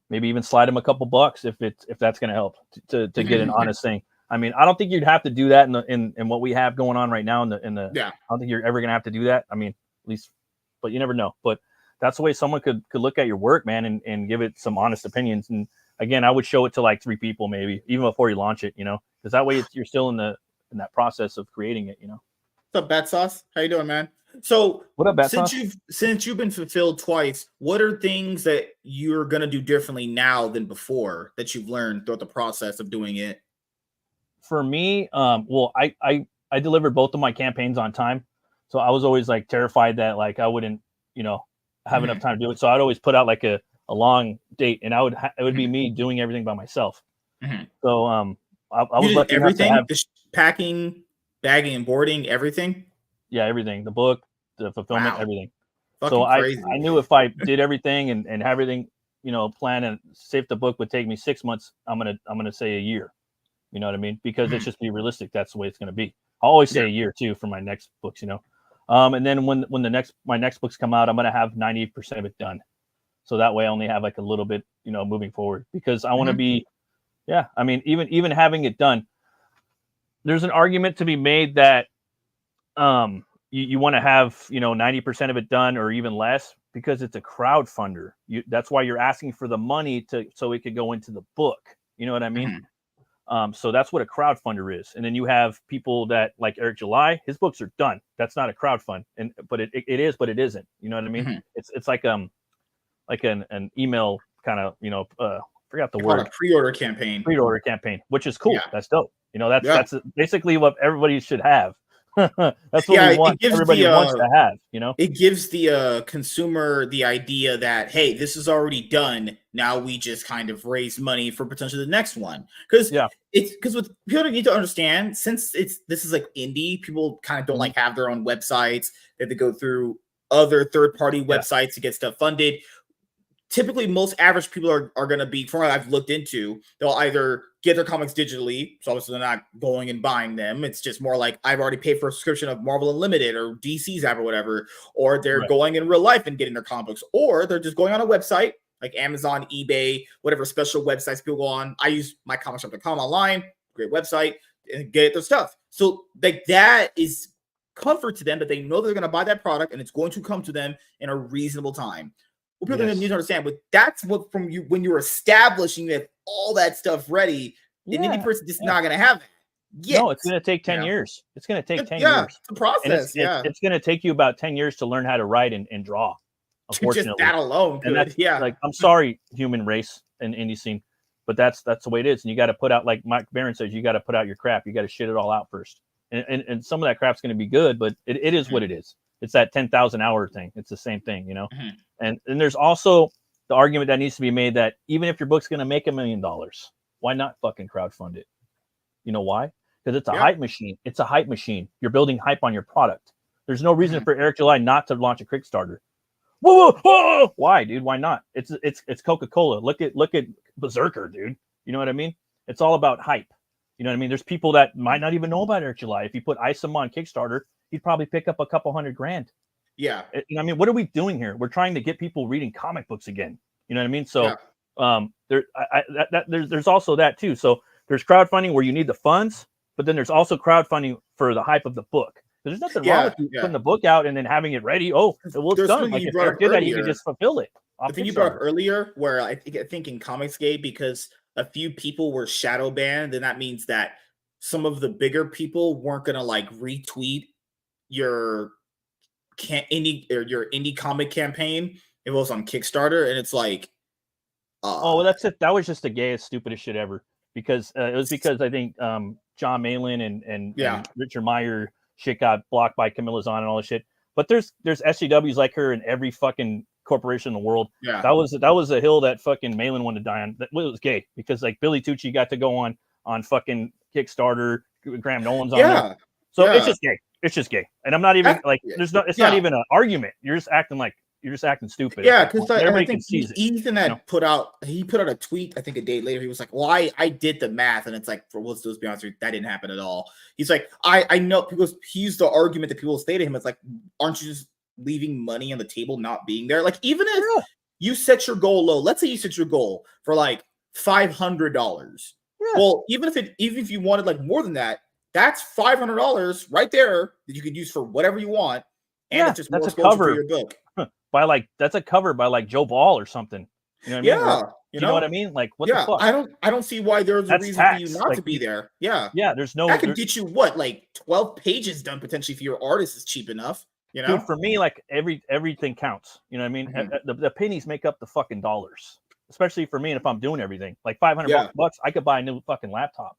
maybe even slide them a couple bucks if that's going to help to get an honest thing. I mean, I don't think you'd have to do that in what we have going on right now. I don't think you're ever going to have to do that. I mean, at least, but you never know. But that's the way someone could look at your work, man, and give it some honest opinions. And again, I would show it to like 3 people, maybe even before you launch it, because that way you're still in that process of creating it, What's up, Bat Sauce? How you doing, man? So what up, Bat Sauce? Since you've been fulfilled twice, what are things that you're going to do differently now than before that you've learned throughout the process of doing it? For me, well, I delivered both of my campaigns on time, so I was always like terrified that like I wouldn't, have enough time to do it. So I'd always put out like a long date, and it would be me doing everything by myself. So I was lucky enough to have the packing, bagging, and boarding, everything. Yeah, everything. The book, the fulfillment, everything. Fucking so crazy. I knew if I did everything and have everything, planned, and say if the book would take me 6 months, I'm gonna say a year. You know what I mean? Because let's just be realistic. That's the way it's going to be. I'll always say a year too for my next books, And then when my next books come out, I'm going to have 90% of it done. So that way I only have like a little bit, moving forward, because I want to be, I mean, even having it done, there's an argument to be made that you want to have, 90% of it done or even less, because it's a crowdfunder. That's why you're asking for the money so it could go into the book. You know what I mean? So that's what a crowdfunder is. And then you have people that like Eric July, his books are done. That's not a crowdfund. But it is, but it isn't. You know what I mean? It's like an email kind of, forgot the word. A pre-order campaign, which is cool. Yeah. That's dope. That's basically what everybody should have. That's what we want. Everybody wants to have, It gives the consumer the idea that, hey, this is already done. Now we just kind of raise money for potentially the next what people need to understand, since this is like indie, people kind of don't like have their own websites. They have to go through other third-party websites to get stuff funded. Typically, most average people are going to be, from what I've looked into, they'll either get their comics digitally, so obviously they're not going and buying them. It's just more like, I've already paid for a subscription of Marvel Unlimited or DC's app or whatever, or they're going in real life and getting their comics, or they're just going on a website like Amazon, eBay, whatever special websites people go on. I use mycomicshop.com online, great website. and get their stuff. So like that is comfort to them that they know they're going to buy that product and it's going to come to them in a reasonable time. What people need to understand, but that's what from you when you're establishing that all that stuff ready, the indie person just not going to have that. No, it's going to take 10 years. It's going to take 10 years. It's a process. And it's going to take you about 10 years to learn how to write and draw. Unfortunately, just that alone. And that's, like, I'm sorry, human race and indie scene, but that's the way it is. And you got to put out, like Mike Barron says, you got to put out your crap. You got to shit it all out first. And some of that crap's going to be good, but it is what it is. It's that 10,000 hour thing. It's the same thing, you know? And there's also the argument that needs to be made that even if your book's going to make $1 million, why not fucking crowdfund it? You know why? Because it's a hype machine. It's a hype machine. You're building hype on your product. There's no reason for Eric July not to launch a Kickstarter. Whoa! Why, dude? Why not? It's Coca-Cola. Look at Berserker, dude. You know what I mean? It's all about hype. You know what I mean? There's people that might not even know about Eric July. If you put Isom on Kickstarter, he'd probably pick up a couple $100,000. Yeah. You know, I mean, what are we doing here? We're trying to get people reading comic books again. You know what I mean? So there's also that too. So there's crowdfunding where you need the funds, but then there's also crowdfunding for the hype of the book. There's nothing wrong with you putting the book out and then having it ready. Oh, well, it's done. Like if Eric did that, he could just fulfill it. The thing you brought up earlier, where I think in Comicsgate, because a few people were shadow banned, then that means that some of the bigger people weren't gonna like retweet your indie comic campaign. It was on Kickstarter, and it's like, well, that's it. That was just the gayest, stupidest shit ever. Because it was because I think John Malin and Richard Meyer shit got blocked by Camilla's on and all this shit. But there's SJWs like her in every fucking corporation in the world. Yeah, that was a hill that fucking Malin wanted to die on. That was gay because like Billy Tucci got to go on fucking Kickstarter. Graham Nolan's on there. So it's just gay. It's just gay. And I'm not even it's not even an argument. You're just acting stupid. Yeah, because I think Ethan had put out a tweet, I think a day later. He was like, well, I did the math, and it's like, let's be honest with you, that didn't happen at all. He's like, I know, because he used the argument that people say to him, it's like, aren't you just leaving money on the table, not being there? Like, even if you set your goal low, let's say you set your goal for like $500. Well, even if you wanted like more than that, that's $500 right there that you could use for whatever you want. And it's just that's more exposure for your book. That's a cover by like Joe Ball or something. You know what I mean? You know what I mean? Like, what the fuck? I don't see why there's a reason for you not to be there. Yeah. There's no. That could get you what, like 12 pages done potentially if your artist is cheap enough. You know, dude, for me, like everything counts. You know what I mean? The pennies make up the fucking dollars, especially for me. And if I'm doing everything, like $500 bucks, I could buy a new fucking laptop.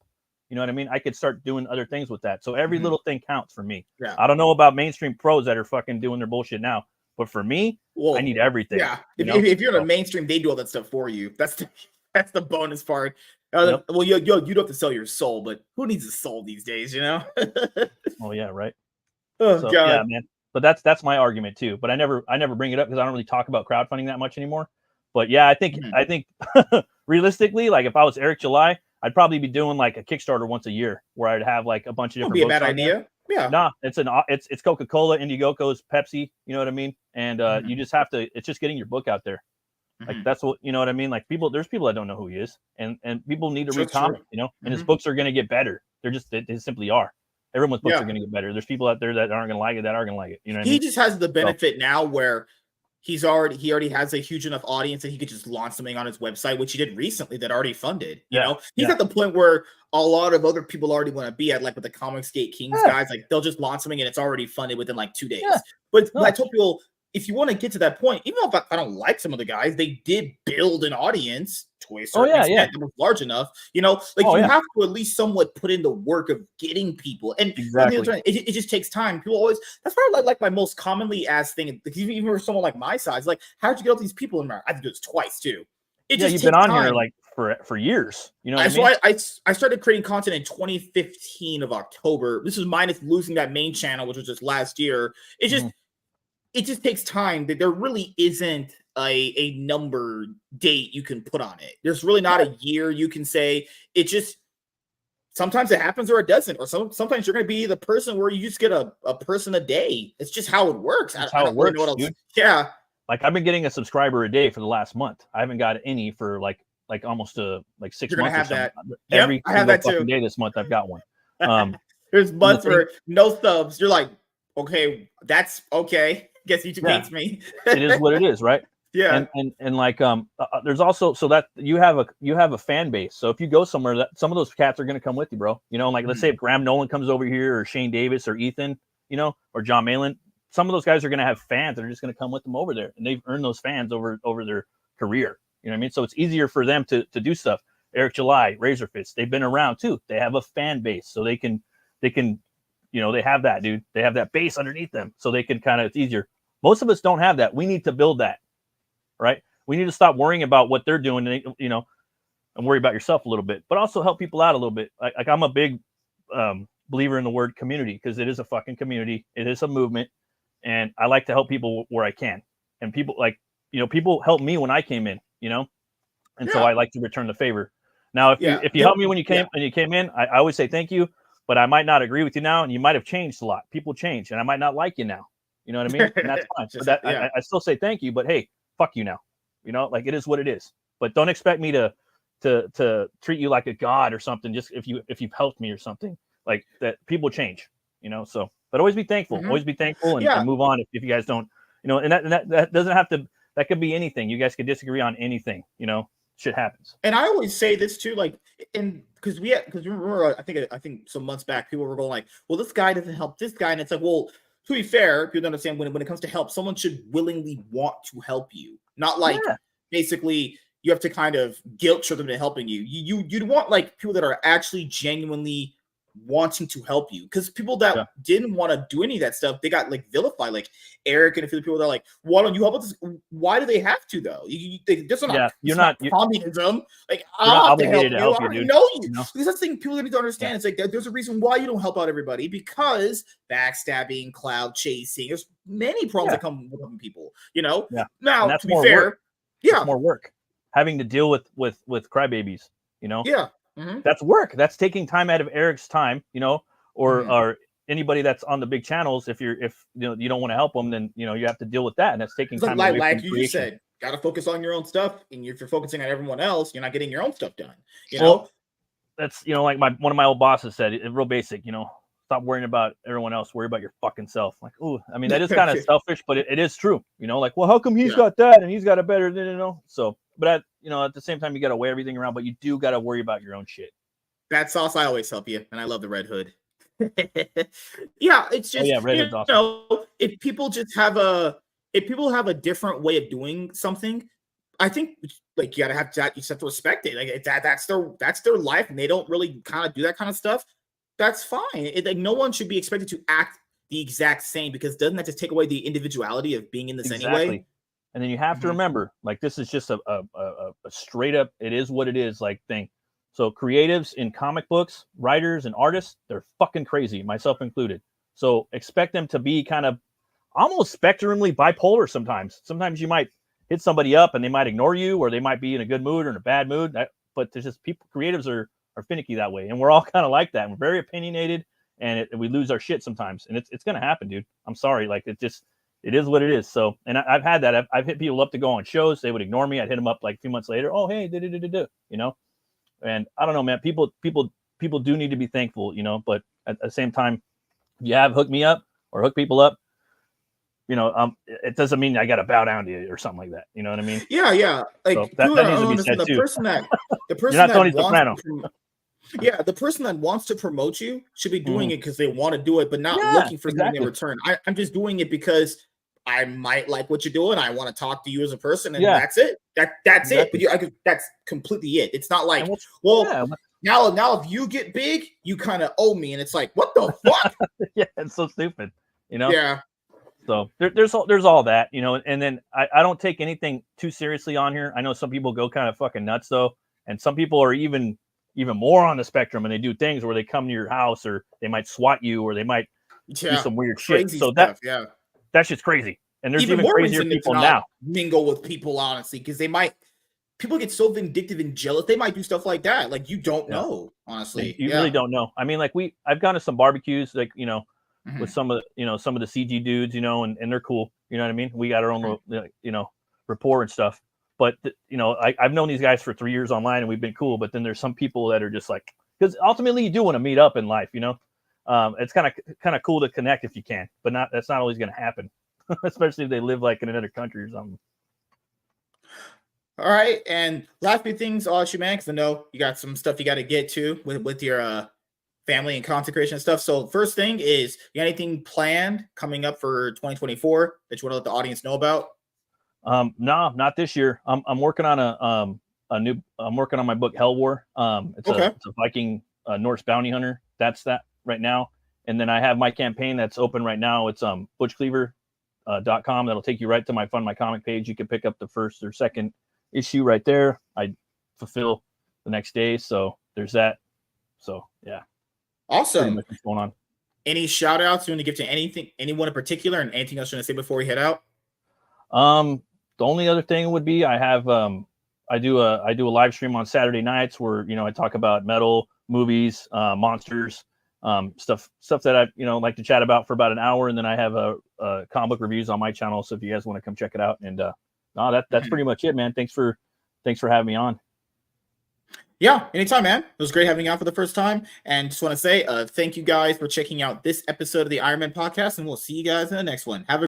You know what I mean? I could start doing other things with that. So every little thing counts for me. Yeah. I don't know about mainstream pros that are fucking doing their bullshit now, but for me, I need everything. Yeah. If you're in a mainstream, they do all that stuff for you. That's the bonus part. Well, you don't have to sell your soul, but who needs a soul these days? You know? Oh yeah, right. Oh God, yeah, man. But that's my argument too. But I never bring it up because I don't really talk about crowdfunding that much anymore. But yeah, I think realistically, like if I was Eric July, I'd probably be doing like a Kickstarter once a year where I'd have like a bunch of different. Would be a bad idea. Yeah. Nah, it's Coca-Cola, Indiegogo's, Pepsi. You know what I mean? And you just have to. It's just getting your book out there. Like that's what you know what I mean. Like there's people that don't know who he is, and people need to read comics. You know, and his books are going to get better. They simply are. Everyone's books are going to get better. There's people out there that aren't going to like it, that are going to like it. You know what I mean? Just has the benefit now where he already has a huge enough audience that he could just launch something on his website, which he did recently that already funded. You know, he's at the point where a lot of other people already want to be at, like with the Comicsgate Kings guys, like they'll just launch something and it's already funded within like 2 days. But I told people, if you want to get to that point, even if I don't like some of the guys, they did build an audience to a certain extent that was large enough. You know, like you have to at least somewhat put in the work of getting people. And it just takes time. People always, that's why I like my most commonly asked thing, even for someone like my size, like, how'd you get all these people in there? I think it was twice too. You've been on here like for years. You know what I mean? So I started creating content in 2015 of October. This is minus losing that main channel, which was just last year. It just takes time. That there really isn't a number date you can put on it. There's really not a year you can say. It just sometimes it happens or it doesn't. Or sometimes you're going to be the person where you just get a person a day. It's just how it works. That's how it works, dude. Yeah. Like I've been getting a subscriber a day for the last month. I haven't got any for like almost 6 months. You're gonna have that. Every I have that too. Day this month I've got one. There's months where no subs. You're like, okay, that's okay. Guess YouTube hates me. It is what it is, right? Yeah. And like there's also so that you have a fan base. So if you go somewhere, that some of those cats are going to come with you, bro. You know, like let's say if Graham Nolan comes over here, or Shane Davis, or Ethan, you know, or John Malin, some of those guys are going to have fans that are just going to come with them over there, and they've earned those fans over their career. You know what I mean? So it's easier for them to do stuff. Eric July, Razorfist, they've been around too. They have a fan base, so they can, you know, they have that, dude. They have that base underneath them, so they can kind of, it's easier. Most of us don't have that. We need to build that, right? We need to stop worrying about what they're doing, and, you know, and worry about yourself a little bit, but also help people out a little bit. Like I'm a big believer in the word community, because it is a fucking community. It is a movement, and I like to help people where I can. And people, like, you know, people helped me when I came in, you know, and so I like to return the favor. Now, if you helped me when you came in, I always say thank you, but I might not agree with you now, and you might have changed a lot. People change, and I might not like you now. You know what I mean? And that's fine. But I still say thank you, but hey, fuck you now. You know, like, it is what it is. But don't expect me to treat you like a god or something, just if you've helped me or something like that. People change, you know. So, but always be thankful. Always be thankful, and move on. If you guys don't, you know, and that doesn't have to. That could be anything. You guys could disagree on anything. You know, shit happens. And I always say this too, like, because remember, I think some months back, people were going like, well, this guy doesn't help this guy, and it's like, well, to be fair, people don't understand when it comes to help, someone should willingly want to help you, not like basically you have to kind of guilt trip them into helping you. You'd want like people that are actually genuinely wanting to help you, because people that didn't want to do any of that stuff, they got like vilified, like Eric and a few people that are like, why don't you help us? Why do they have to though? You're not communism. Like, I'm not obligated to help you, I dude. know you. Because that's the thing people need to understand. It's like there's a reason why you don't help out everybody, because backstabbing, cloud chasing, there's many problems that come with helping people, you know. Now, to be fair, it's more work having to deal with crybabies, you know. That's work. That's taking time out of Eric's time, you know, or anybody that's on the big channels. If you don't want to help them, then, you know, you have to deal with that, and that's taking time away like from you creation. just said, got to focus on your own stuff, and if you're focusing on everyone else, you're not getting your own stuff done. You know, that's, you know, like one of my old bosses said, real basic, you know, stop worrying about everyone else, worry about your fucking self. Like, ooh, I mean, that is kind of selfish, but it is true, you know, like, well, how come he's got that and he's got it better than, you know? So, but you know, at the same time, you got to weigh everything around, but you do got to worry about your own shit. That sauce, I always help you, and I love the Red Hood. It's just, Red Hood's awesome. Know, if people have a different way of doing something, I think like you have to respect it. Like that's their life, and they don't really kind of do that kind of stuff. That's fine. Like no one should be expected to act the exact same, because doesn't that just take away the individuality of being in this anyway? And then you have to remember, like, this is just a straight up, it is what it is, like, thing. So creatives in comic books, writers and artists, they're fucking crazy, myself included. So expect them to be kind of almost spectrumly bipolar sometimes. Sometimes you might hit somebody up and they might ignore you, or they might be in a good mood or in a bad mood. But there's just creatives are finicky that way. And we're all kind of like that. We're very opinionated, and we lose our shit sometimes. And it's going to happen, dude. I'm sorry. Like, it is what it is. So, and I've had that. I've hit people up to go on shows. They would ignore me. I'd hit them up like a few months later. Oh, hey, you know? And I don't know, man, people do need to be thankful, you know, but at the same time, if you have hooked me up or hook people up, you know, it doesn't mean I got to bow down to you or something like that. You know what I mean? Yeah. Like, so that needs to be said too. The person You're not Tony Soprano. The person that wants to promote you should be doing it because they want to do it, but not looking for something in return. I'm just doing it because I might like what you're doing. I want to talk to you as a person, and that's it. That's it. But that's completely it. It's not like, now if you get big, you kind of owe me, and it's like, what the fuck? It's so stupid, you know. Yeah. So there's all that, you know, and then I don't take anything too seriously on here. I know some people go kind of fucking nuts though, and some people are even more on the spectrum, and they do things where they come to your house, or they might swat you, or they might do some weird shit. So stuff, that's just crazy. And there's even more crazier people now. Mingle with people, honestly, because people get so vindictive and jealous. They might do stuff like that. Like, you don't know, honestly. You really don't know. I mean, like I've gone to some barbecues, like, you know, with some of the CG dudes, you know, and they're cool. You know what I mean? We got our own, you know, rapport and stuff. But you know, I've known these guys for 3 years online, and we've been cool. But then there's some people that are just like, because ultimately you do want to meet up in life, you know. It's kind of cool to connect if you can, but that's not always going to happen, especially if they live like in another country or something. All right, and last few things I'll ask you, man, because I know you got some stuff you got to get to with your family and consecration and stuff. So first thing is, you got anything planned coming up for 2024 that you want to let the audience know about? No, not this year. I'm working on I'm working on my book Hell War. It's a Viking Norse bounty hunter. That's that right now. And then I have my campaign that's open right now. It's butchcleaver.com. That'll take you right to my Fund My Comic page. You can pick up the first or second issue right there. I fulfill the next day. So there's that. So yeah. Awesome. What's going on? Any shout outs you want to give to anyone in particular, and anything else you want to say before we head out? The only other thing would be I have I do a live stream on Saturday nights where, you know, I talk about metal, movies, monsters, stuff that I, you know, like to chat about for about an hour, and then I have a comic book reviews on my channel. So if you guys want to come check it out, and that's pretty much it, man. Thanks for having me on. Yeah, anytime, man. It was great having you on for the first time. And just want to say thank you guys for checking out this episode of the Iron Man podcast, and we'll see you guys in the next one. Have a